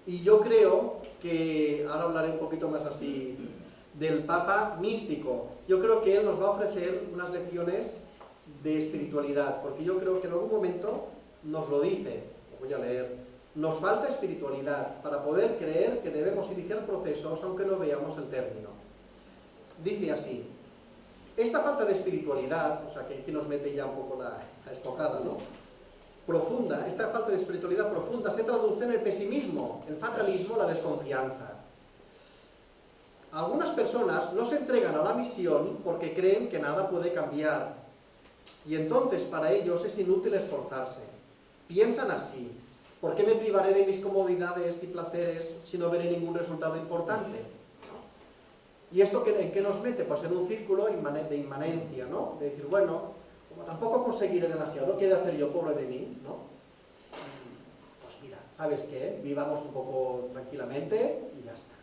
Y yo creo que, ahora hablaré un poquito más así, del Papa místico. Yo creo que él nos va a ofrecer unas lecciones de espiritualidad, porque yo creo que en algún momento nos lo dice, lo voy a leer, nos falta espiritualidad para poder creer que debemos iniciar procesos aunque no veamos el término. Dice así, esta falta de espiritualidad, o sea que aquí nos mete ya un poco la estocada, ¿no? Profunda, esta falta de espiritualidad profunda se traduce en el pesimismo, el fatalismo, la desconfianza. Algunas personas no se entregan a la misión porque creen que nada puede cambiar y entonces para ellos es inútil esforzarse. Piensan así, ¿por qué me privaré de mis comodidades y placeres si no veré ningún resultado importante? ¿Y esto en qué nos mete? Pues en un círculo de inmanencia, ¿no? De decir, bueno, como tampoco conseguiré demasiado, ¿qué he de hacer yo, pobre de mí? ¿No? Pues mira, ¿sabes qué? Vivamos un poco tranquilamente y ya está.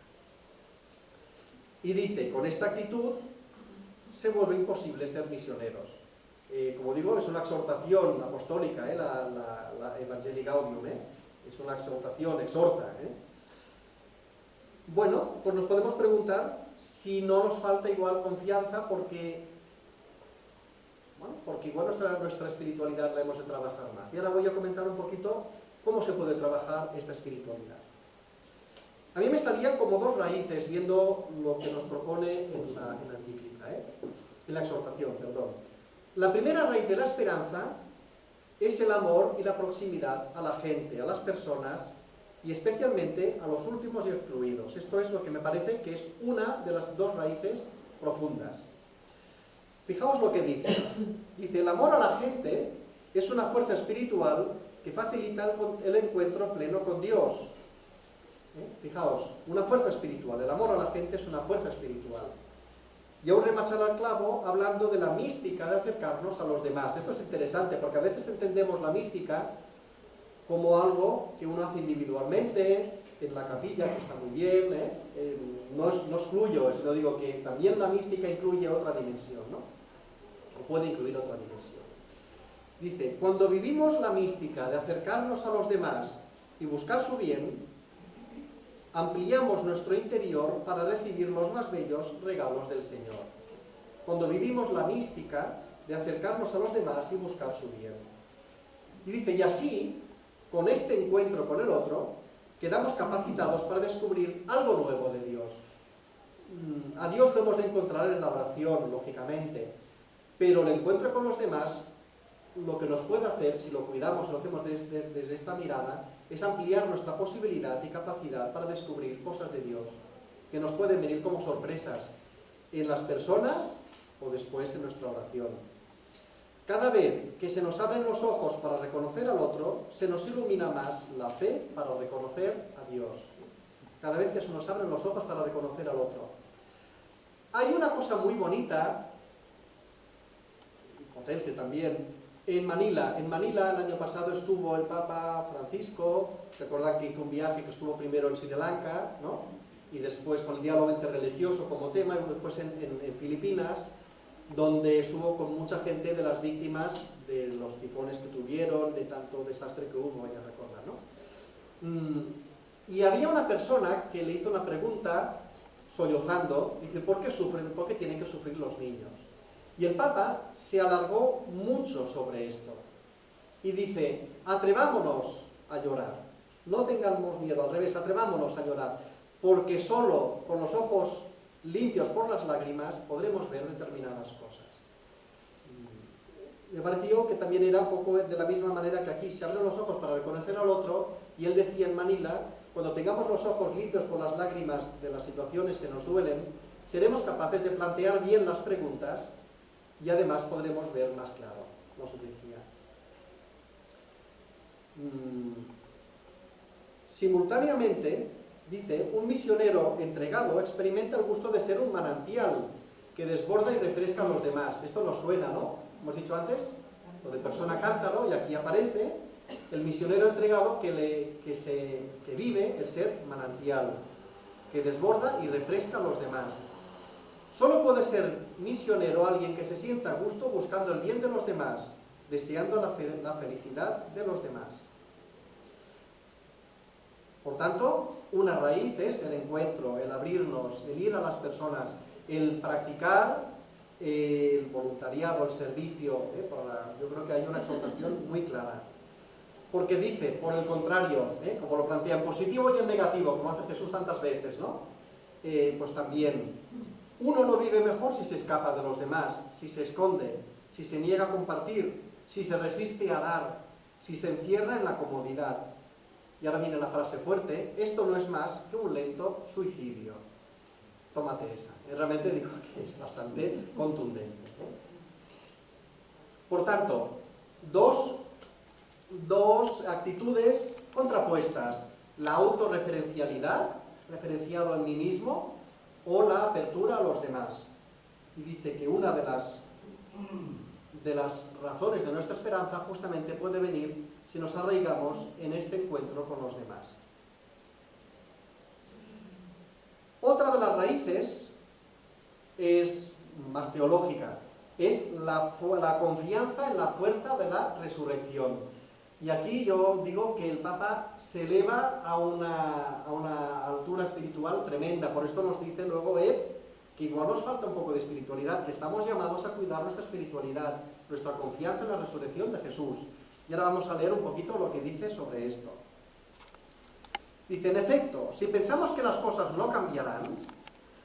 Y dice, con esta actitud se vuelve imposible ser misioneros. Como digo, es una exhortación apostólica, la Evangelii Gaudium, es una exhortación, exhorta. Bueno, pues nos podemos preguntar si no nos falta igual confianza porque igual nuestra espiritualidad la hemos de trabajar más. Y ahora voy a comentar un poquito cómo se puede trabajar esta espiritualidad. A mí me salían como dos raíces viendo lo que nos propone en la encíclica, en la exhortación, perdón. La primera raíz de la esperanza es el amor y la proximidad a la gente, a las personas y especialmente a los últimos y excluidos. Esto es lo que me parece que es una de las dos raíces profundas. Fijaos lo que dice. Dice, el amor a la gente es una fuerza espiritual que facilita el encuentro pleno con Dios. Fijaos, una fuerza espiritual. El amor a la gente es una fuerza espiritual. Y aún remachar al clavo hablando de la mística de acercarnos a los demás. Esto es interesante porque a veces entendemos la mística como algo que uno hace individualmente, en la capilla, que está muy bien, no excluyo, sino digo que también la mística incluye otra dimensión, ¿no? O puede incluir otra dimensión. Dice, cuando vivimos la mística de acercarnos a los demás y buscar su bien, ampliamos nuestro interior para recibir los más bellos regalos del Señor. Cuando vivimos la mística de acercarnos a los demás y buscar su bien. Y dice, y así, con este encuentro con el otro, quedamos capacitados para descubrir algo nuevo de Dios. A Dios lo hemos de encontrar en la oración, lógicamente, pero el encuentro con los demás, lo que nos puede hacer, si lo cuidamos, lo hacemos desde esta mirada, es ampliar nuestra posibilidad y capacidad para descubrir cosas de Dios que nos pueden venir como sorpresas en las personas o después en nuestra oración. Cada vez que se nos abren los ojos para reconocer al otro, se nos ilumina más la fe para reconocer a Dios. Cada vez que se nos abren los ojos para reconocer al otro. Hay una cosa muy bonita, potente también, en Manila. En Manila el año pasado estuvo el Papa Francisco, recordad que hizo un viaje que estuvo primero en Sri Lanka, ¿no? Y después con el diálogo interreligioso como tema, y después en Filipinas, donde estuvo con mucha gente de las víctimas de los tifones que tuvieron, de tanto desastre que hubo, ya recordar, ¿no? Y había una persona que le hizo una pregunta, sollozando, dice, ¿por qué sufren? ¿Por qué tienen que sufrir los niños? Y el Papa se alargó mucho sobre esto. Y dice, atrevámonos a llorar. No tengamos miedo, al revés, atrevámonos a llorar. Porque solo con los ojos limpios por las lágrimas podremos ver determinadas cosas. Me pareció que también era un poco de la misma manera que aquí se abren los ojos para reconocer al otro, y él decía en Manila, cuando tengamos los ojos limpios por las lágrimas de las situaciones que nos duelen, seremos capaces de plantear bien las preguntas y además podremos ver más claro, nos decía. Simultáneamente, dice, un misionero entregado experimenta el gusto de ser un manantial que desborda y refresca a los demás. Esto nos suena, ¿no? Hemos dicho antes, lo de persona cántaro, y aquí aparece el misionero entregado que vive el ser manantial, que desborda y refresca a los demás. Solo puede ser misionero alguien que se sienta a gusto buscando el bien de los demás, deseando la felicidad de los demás. Por tanto, una raíz es el encuentro, el abrirnos, el ir a las personas, el practicar el voluntariado, el servicio. Yo creo que hay una exhortación muy clara. Porque dice, por el contrario, como lo plantea en positivo y en negativo, como hace Jesús tantas veces, ¿no? Pues también, uno no vive mejor si se escapa de los demás, si se esconde, si se niega a compartir, si se resiste a dar, si se encierra en la comodidad. Y ahora viene la frase fuerte, esto no es más que un lento suicidio. Tómate esa. Realmente digo que es bastante contundente. Por tanto, dos actitudes contrapuestas. La autorreferencialidad, referenciado en mí mismo, o la apertura a los demás. Y dice que una de las razones de nuestra esperanza justamente puede venir si nos arraigamos en este encuentro con los demás. Otra de las raíces es más teológica, es la confianza en la fuerza de la resurrección. Y aquí yo digo que el Papa se eleva a una altura espiritual tremenda, por esto nos dice luego que igual nos falta un poco de espiritualidad, que estamos llamados a cuidar nuestra espiritualidad, nuestra confianza en la resurrección de Jesús. Y ahora vamos a leer un poquito lo que dice sobre esto. Dice, en efecto, si pensamos que las cosas no cambiarán,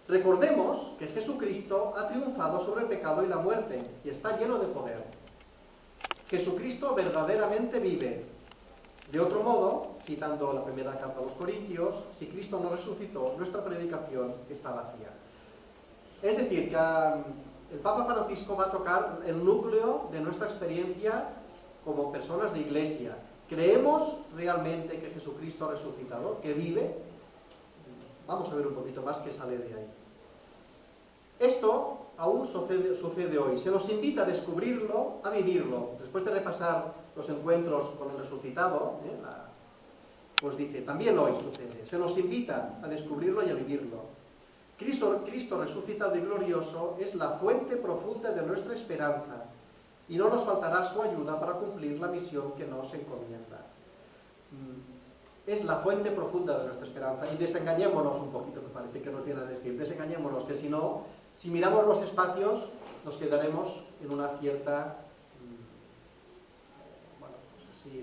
recordemos que Jesucristo ha triunfado sobre el pecado y la muerte y está lleno de poder. Jesucristo verdaderamente vive. De otro modo, citando la primera carta a los Corintios, si Cristo no resucitó, nuestra predicación está vacía. Es decir, que el Papa Francisco va a tocar el núcleo de nuestra experiencia como personas de iglesia. ¿Creemos realmente que Jesucristo ha resucitado, que vive? Vamos a ver un poquito más qué sale de ahí. Esto aún sucede hoy. Se nos invita a descubrirlo, a vivirlo. Después de repasar los encuentros con el resucitado, pues dice, también hoy sucede. Se nos invita a descubrirlo y a vivirlo. Cristo resucitado y glorioso es la fuente profunda de nuestra esperanza y no nos faltará su ayuda para cumplir la misión que nos encomienda. Es la fuente profunda de nuestra esperanza y desengañémonos un poquito, me parece que nos viene a decir, desengañémonos, que si no, si miramos los espacios, nos quedaremos en una cierta,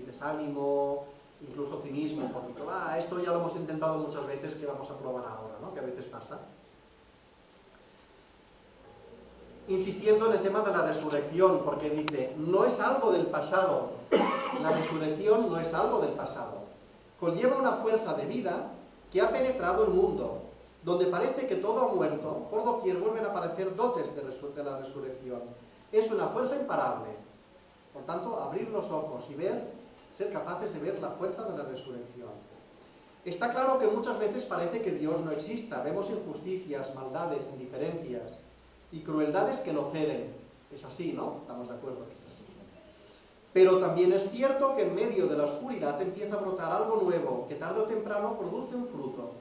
desánimo, incluso cinismo, un poquito. Esto ya lo hemos intentado muchas veces, que vamos a probar ahora, ¿no? Que a veces pasa. Insistiendo en el tema de la resurrección, porque dice, no es algo del pasado, la resurrección no es algo del pasado, conlleva una fuerza de vida que ha penetrado el mundo, donde parece que todo ha muerto, por doquier vuelven a aparecer dotes de la resurrección. Es una fuerza imparable. Por tanto, abrir los ojos y ser capaces de ver la fuerza de la resurrección. Está claro que muchas veces parece que Dios no exista, vemos injusticias, maldades, indiferencias y crueldades que no ceden. Es así, ¿no? Estamos de acuerdo que es así. Pero también es cierto que en medio de la oscuridad empieza a brotar algo nuevo, que tarde o temprano produce un fruto.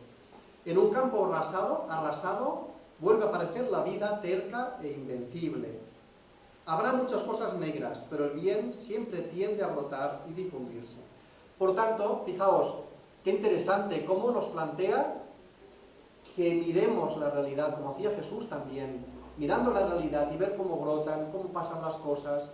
En un campo arrasado, vuelve a aparecer la vida terca e invencible. Habrá muchas cosas negras, pero el bien siempre tiende a brotar y difundirse. Por tanto, fijaos, qué interesante cómo nos plantea que miremos la realidad, como hacía Jesús también, mirando la realidad y ver cómo brotan, cómo pasan las cosas.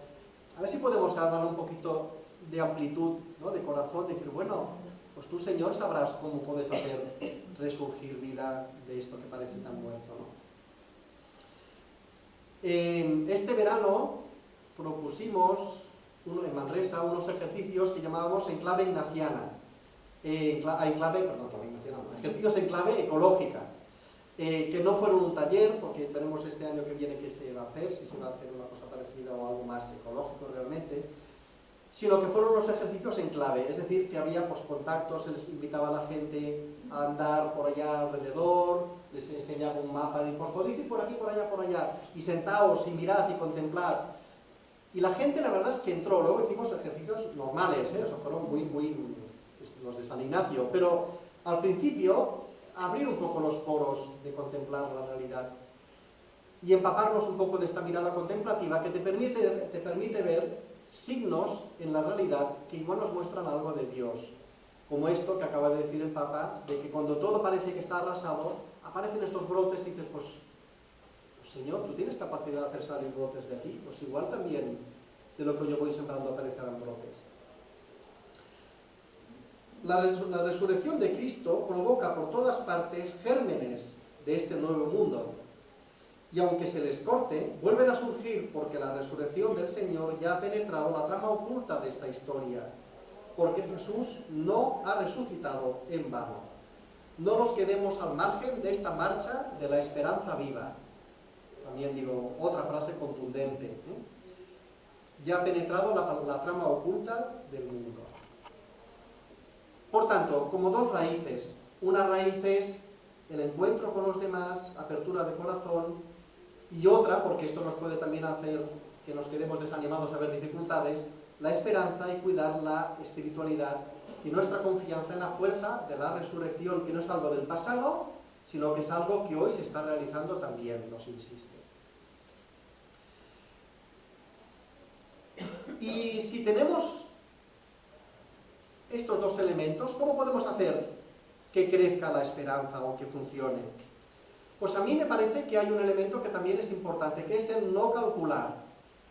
A ver si podemos ganar un poquito de amplitud, ¿no? De corazón, decir, bueno, pues tú, Señor, sabrás cómo puedes hacer resurgir vida de esto que parece tan muerto, ¿no? Este verano propusimos en Manresa unos ejercicios que llamábamos en clave ignaciana, ejercicios en clave ecológica, que no fueron un taller, porque tenemos este año que viene que se va a hacer, si se va a hacer una cosa parecida o algo más ecológico realmente, sino que fueron los ejercicios en clave, es decir, que había pues, contactos, se les invitaba a la gente a andar por allá alrededor, les enseñaba un mapa, y pues podéis ir por aquí, por allá, y sentaos y mirad y contemplad. Y la gente, la verdad es que entró. Luego hicimos ejercicios normales, o fueron muy los de San Ignacio, pero al principio abrir un poco los poros de contemplar la realidad y empaparnos un poco de esta mirada contemplativa que te permite ver signos en la realidad que igual nos muestran algo de Dios, como esto que acaba de decir el Papa, de que cuando todo parece que está arrasado, aparecen estos brotes y dices, pues Señor, tú tienes capacidad de hacer salir brotes de aquí, pues igual también de lo que yo voy sembrando aparecerán brotes. La resurrección de Cristo provoca por todas partes gérmenes de este nuevo mundo. Y aunque se les corte, vuelven a surgir porque la resurrección del Señor ya ha penetrado la trama oculta de esta historia, porque Jesús no ha resucitado en vano. No nos quedemos al margen de esta marcha de la esperanza viva. También digo otra frase contundente. Ya ha penetrado la trama oculta del mundo. Por tanto, como dos raíces, una raíz es el encuentro con los demás, apertura de corazón, y otra, porque esto nos puede también hacer que nos quedemos desanimados a ver dificultades, la esperanza y cuidar la espiritualidad y nuestra confianza en la fuerza de la resurrección, que no es algo del pasado, sino que es algo que hoy se está realizando también, nos insiste. Y si tenemos estos dos elementos, ¿cómo podemos hacer que crezca la esperanza o que funcione? Pues a mí me parece que hay un elemento que también es importante, que es el no calcular.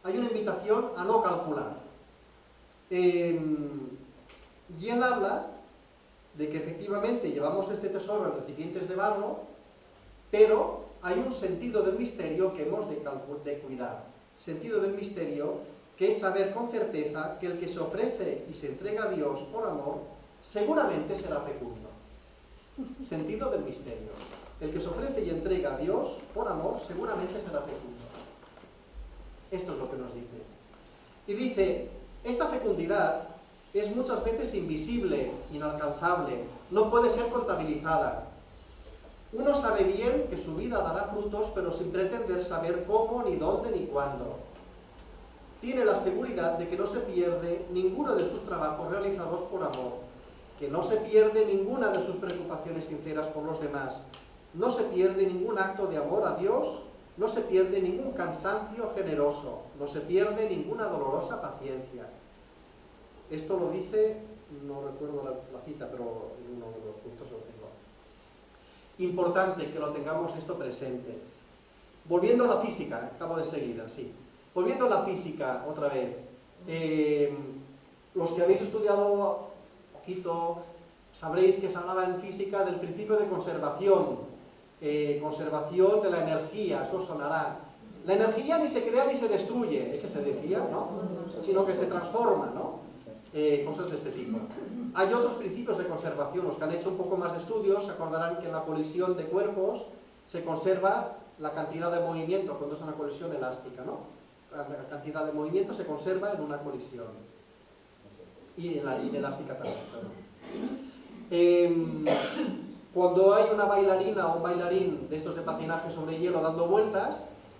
Hay una invitación a no calcular. Y él habla de que efectivamente llevamos este tesoro en recipientes de barro, pero hay un sentido del misterio que hemos de cuidar. Sentido del misterio que es saber con certeza que el que se ofrece y se entrega a Dios por amor, seguramente será fecundo. Sentido del misterio. El que se ofrece y entrega a Dios por amor, seguramente será fecundo. Esto es lo que nos dice. Y dice, esta fecundidad es muchas veces invisible, inalcanzable, no puede ser contabilizada. Uno sabe bien que su vida dará frutos, pero sin pretender saber cómo, ni dónde, ni cuándo. Tiene la seguridad de que no se pierde ninguno de sus trabajos realizados por amor, que no se pierde ninguna de sus preocupaciones sinceras por los demás, no se pierde ningún acto de amor a Dios, no se pierde ningún cansancio generoso, no se pierde ninguna dolorosa paciencia. Esto lo dice, no recuerdo la cita, pero en uno de los puntos lo tengo. Importante que lo tengamos esto presente. Volviendo a la física, acabo de seguida, sí. Volviendo a la física, otra vez, los que habéis estudiado poquito, sabréis que se hablaba en física del principio de conservación, conservación de la energía, esto os sonará. La energía ni se crea ni se destruye, es que se decía, ¿no? Sino que se transforma, ¿no? Cosas de este tipo. Hay otros principios de conservación, los que han hecho un poco más de estudios se acordarán que en la colisión de cuerpos se conserva la cantidad de movimiento, cuando es una colisión elástica, ¿no? La cantidad de movimiento se conserva en una colisión. Y en la elástica también. Cuando hay una bailarina o un bailarín de estos de patinaje sobre hielo dando vueltas,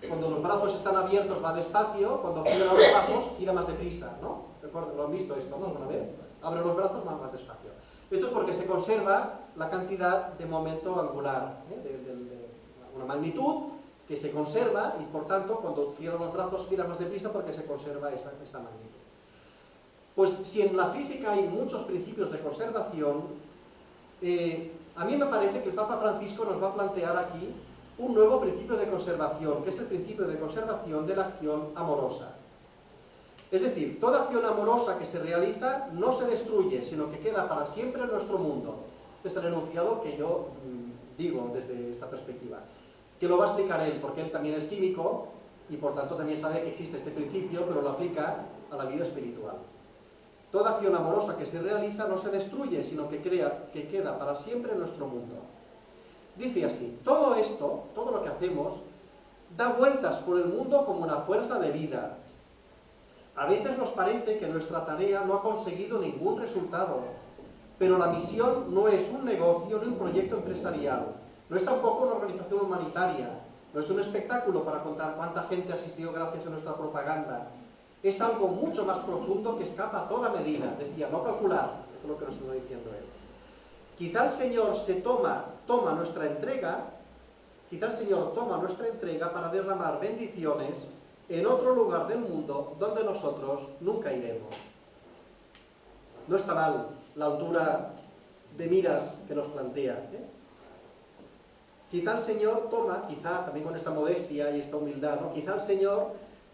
cuando los brazos están abiertos va despacio, cuando gira los brazos gira más deprisa, ¿no? ¿Recuerdan? ¿Lo han visto esto, no? ¿Alguna vez? Abre los brazos más despacio. Esto es porque se conserva la cantidad de momento angular, de una magnitud que se conserva y por tanto cuando cierran los brazos gira más deprisa porque se conserva esa magnitud. Pues si en la física hay muchos principios de conservación, a mí me parece que el Papa Francisco nos va a plantear aquí un nuevo principio de conservación, que es el principio de conservación de la acción amorosa. Es decir, toda acción amorosa que se realiza no se destruye, sino que queda para siempre en nuestro mundo. Este es el enunciado que yo digo desde esta perspectiva, que lo va a explicar él, porque él también es químico y por tanto también sabe que existe este principio, pero lo aplica a la vida espiritual. Toda acción amorosa que se realiza no se destruye, sino que queda para siempre en nuestro mundo. Dice así, todo esto, todo lo que hacemos, da vueltas por el mundo como una fuerza de vida. A veces nos parece que nuestra tarea no ha conseguido ningún resultado, pero la misión no es un negocio ni un proyecto empresarial, no es tampoco una organización humanitaria, no es un espectáculo para contar cuánta gente asistió gracias a nuestra propaganda. Es algo mucho más profundo que escapa a toda medida, decía, no calcular, eso es lo que nos está diciendo él. Quizá el Señor toma nuestra entrega para derramar bendiciones en otro lugar del mundo donde nosotros nunca iremos. No está mal la altura de miras que nos plantea, ¿eh? Quizá el Señor quizá también con esta modestia y esta humildad, ¿no? Quizá el Señor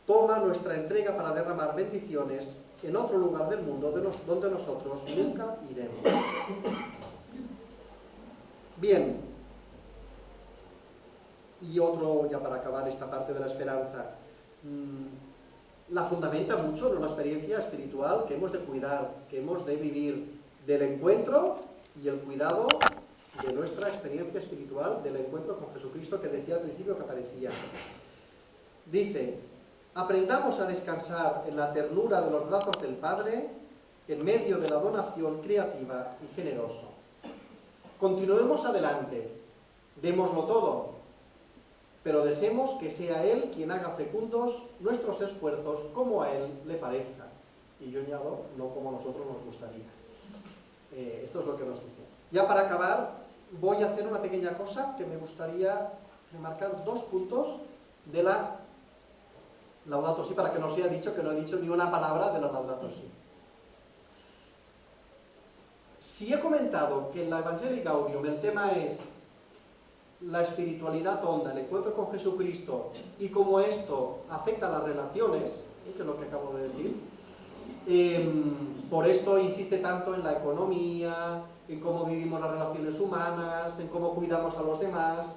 toma nuestra entrega para derramar bendiciones en otro lugar del mundo donde nosotros nunca iremos. Bien, y otro, ya para acabar esta parte de la esperanza, la fundamenta mucho, ¿no?, la experiencia espiritual que hemos de cuidar, que hemos de vivir del encuentro y el cuidado de nuestra experiencia espiritual, del encuentro con Jesucristo que decía al principio que aparecía. Dice, aprendamos a descansar en la ternura de los brazos del Padre en medio de la donación creativa y generosa. Continuemos adelante, démoslo todo, pero dejemos que sea Él quien haga fecundos nuestros esfuerzos como a Él le parezca. Y yo añado, no como a nosotros nos gustaría. Esto es lo que nos dice. Ya para acabar, voy a hacer una pequeña cosa que me gustaría remarcar 2 puntos de la Laudato Si, para que no sea dicho que no he dicho ni una palabra de la Laudato Si. Si he comentado que en la Evangelii Gaudium el tema es la espiritualidad honda, el encuentro con Jesucristo y cómo esto afecta a las relaciones, que es lo que acabo de decir, por esto insiste tanto en la economía, en cómo vivimos las relaciones humanas, en cómo cuidamos a los demás,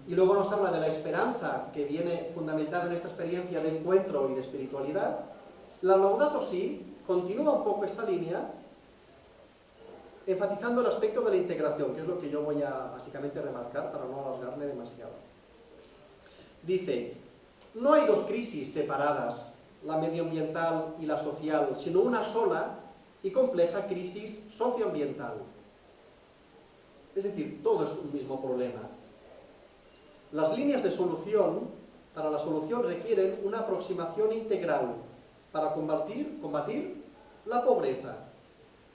y luego nos habla de la esperanza que viene fundamentada en esta experiencia de encuentro y de espiritualidad. La Laudato Si continúa un poco esta línea, enfatizando el aspecto de la integración, que es lo que yo voy a básicamente remarcar para no alargarme demasiado. Dice, no hay 2 crisis separadas, la medioambiental y la social, sino una sola y compleja crisis socioambiental. Es decir, todo es un mismo problema. Las líneas de solución, para la solución requieren una aproximación integral para combatir la pobreza,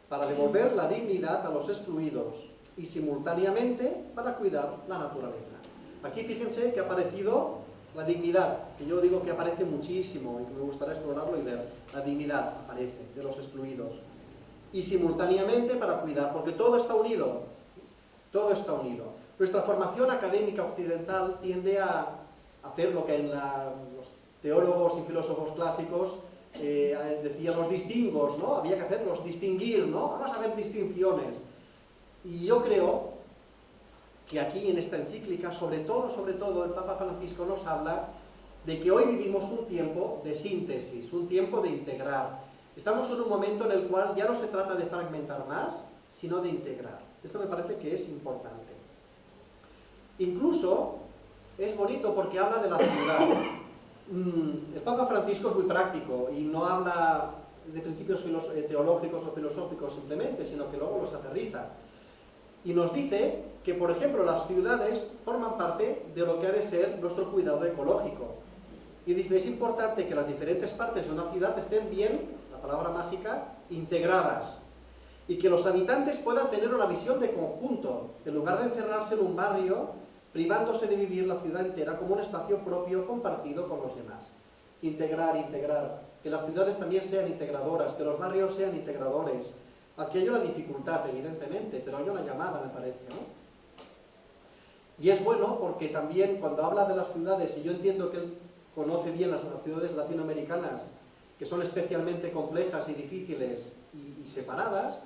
para devolver la dignidad a los excluidos y simultáneamente para cuidar la naturaleza. Aquí fíjense que ha aparecido la dignidad, que yo digo que aparece muchísimo y que me gustaría explorarlo y ver. La dignidad aparece de los excluidos. Y simultáneamente para cuidar, porque todo está unido. Todo está unido. Nuestra formación académica occidental tiende a hacer lo que en los teólogos y filósofos clásicos decían los distingos, ¿no? Había que hacerlos, distinguir, ¿no? Vamos a ver distinciones. Y yo creo que aquí en esta encíclica, sobre todo, el Papa Francisco nos habla de que hoy vivimos un tiempo de síntesis, un tiempo de integrar. Estamos en un momento en el cual ya no se trata de fragmentar más, sino de integrar. Esto me parece que es importante. Incluso es bonito porque habla de la ciudad. El Papa Francisco es muy práctico y no habla de principios teológicos o filosóficos simplemente, sino que luego los aterriza. Y nos dice que, por ejemplo, las ciudades forman parte de lo que ha de ser nuestro cuidado ecológico. Y dice, es importante que las diferentes partes de una ciudad estén bien, la palabra mágica, integradas. Y que los habitantes puedan tener una visión de conjunto, en lugar de encerrarse en un barrio, privándose de vivir la ciudad entera como un espacio propio compartido con los demás. Integrar, que las ciudades también sean integradoras, que los barrios sean integradores. Aquí hay una dificultad, evidentemente, pero hay una llamada, me parece, ¿no? Y es bueno porque también cuando habla de las ciudades, y yo entiendo que él conoce bien las ciudades latinoamericanas, que son especialmente complejas y difíciles y separadas,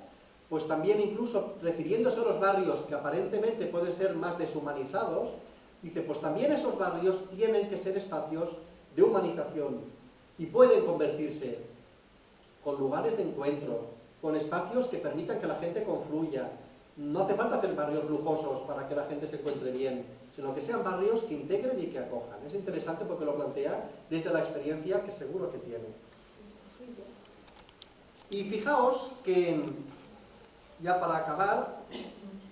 pues también incluso refiriéndose a los barrios que aparentemente pueden ser más deshumanizados, dice, pues también esos barrios tienen que ser espacios de humanización y pueden convertirse con lugares de encuentro, con espacios que permitan que la gente confluya. No hace falta hacer barrios lujosos para que la gente se encuentre bien, sino que sean barrios que integren y que acojan. Es interesante porque lo plantea desde la experiencia que seguro que tiene. Y fijaos que, ya para acabar,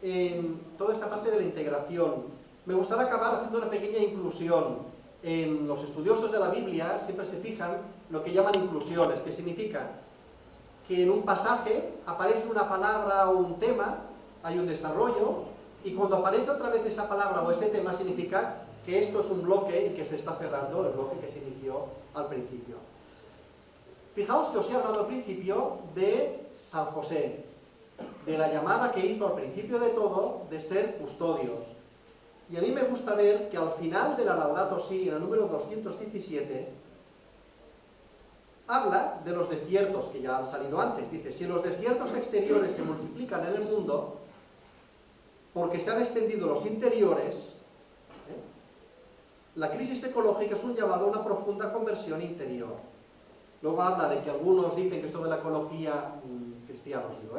en toda esta parte de la integración, me gustaría acabar haciendo una pequeña inclusión. En los estudiosos de la Biblia siempre se fijan lo que llaman inclusiones, que significa que en un pasaje aparece una palabra o un tema, hay un desarrollo, y cuando aparece otra vez esa palabra o ese tema significa que esto es un bloque y que se está cerrando el bloque que se inició al principio. Fijaos que os he hablado al principio de San José, de la llamada que hizo al principio de todo de ser custodios. Y a mí me gusta ver que al final de la Laudato Si, en el número 217, habla de los desiertos que ya han salido antes. Dice, si los desiertos exteriores se multiplican en el mundo, porque se han extendido los interiores, la crisis ecológica es un llamado a una profunda conversión interior. Luego habla de que algunos dicen que esto de la ecología, cristianos digo,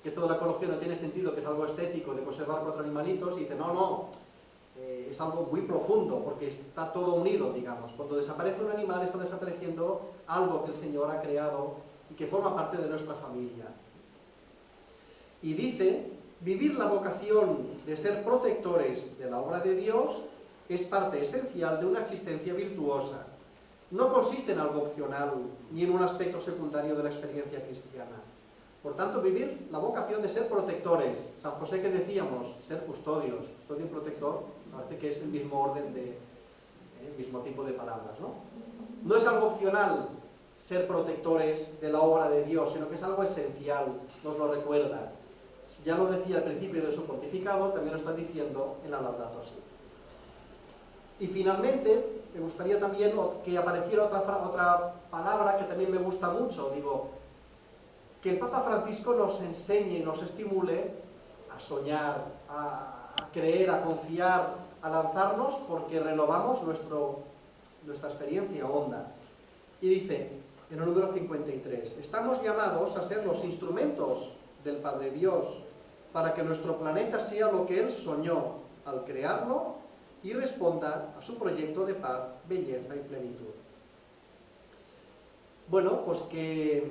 que esto de la ecología no tiene sentido, que es algo estético de conservar 4 animalitos, y dice, no, es algo muy profundo, porque está todo unido, digamos. Cuando desaparece un animal está desapareciendo algo que el Señor ha creado y que forma parte de nuestra familia. Y dice, vivir la vocación de ser protectores de la obra de Dios es parte esencial de una existencia virtuosa. No consiste en algo opcional, ni en un aspecto secundario de la experiencia cristiana. Por tanto, vivir la vocación de ser protectores. San José, que decíamos, ser custodios, custodio y protector, parece que es el mismo orden, el mismo tipo de palabras, ¿no? No es algo opcional ser protectores de la obra de Dios, sino que es algo esencial, nos lo recuerda. Ya lo decía al principio de su pontificado, también lo está diciendo en la Laudato Si. Y finalmente, me gustaría también que apareciera otra palabra que también me gusta mucho, digo, que el Papa Francisco nos enseñe y nos estimule a soñar, a creer, a confiar, a lanzarnos, porque renovamos nuestra experiencia honda. Y dice, en el número 53, estamos llamados a ser los instrumentos del Padre Dios, para que nuestro planeta sea lo que Él soñó al crearlo y responda a su proyecto de paz, belleza y plenitud. Bueno, pues que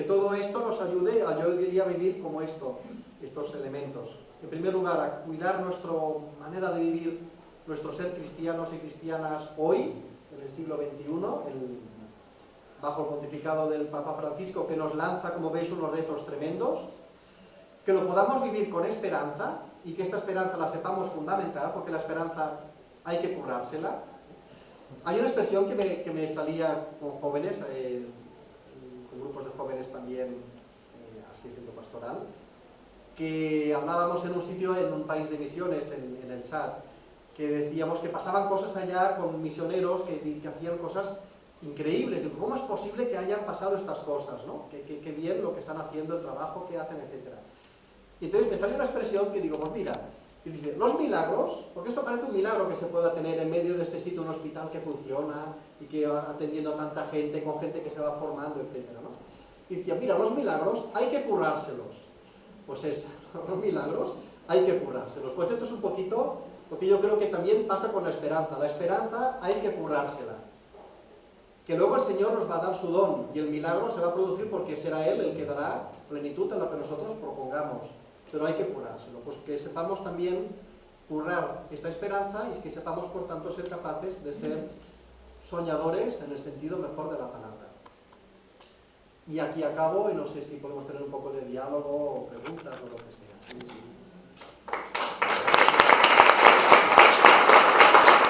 todo esto nos ayude a, yo diría, vivir como estos elementos. En primer lugar, a cuidar nuestra manera de vivir, nuestro ser cristianos y cristianas hoy, en el siglo XXI, bajo el pontificado del Papa Francisco, que nos lanza, como veis, unos retos tremendos, que lo podamos vivir con esperanza y que esta esperanza la sepamos fundamentar, porque la esperanza hay que currársela. Hay una expresión que me salía con jóvenes, con grupos de jóvenes también, así haciendo pastoral, que hablábamos en un sitio, en un país de misiones, en el Chad, que decíamos que pasaban cosas allá con misioneros que hacían cosas increíbles. Digo, ¿cómo es posible que hayan pasado estas cosas, ¿no? Qué bien lo que están haciendo, el trabajo que hacen, etc. Y entonces me salió una expresión que digo, pues mira, y dice, los milagros, porque esto parece un milagro que se pueda tener en medio de este sitio un hospital que funciona y que va atendiendo a tanta gente, con gente que se va formando, etc., ¿no? Y decía, mira, los milagros hay que currárselos. Pues eso, los milagros hay que currárselos. Pues esto es un poquito lo que yo creo que también pasa con la esperanza. La esperanza hay que currársela. Que luego el Señor nos va a dar su don y el milagro se va a producir porque será Él el que dará plenitud a lo que nosotros propongamos. Pero hay que curárselo, pues que sepamos también currar esta esperanza y que sepamos, por tanto, ser capaces de ser soñadores en el sentido mejor de la palabra. Y aquí acabo y no sé si podemos tener un poco de diálogo o preguntas o lo que sea.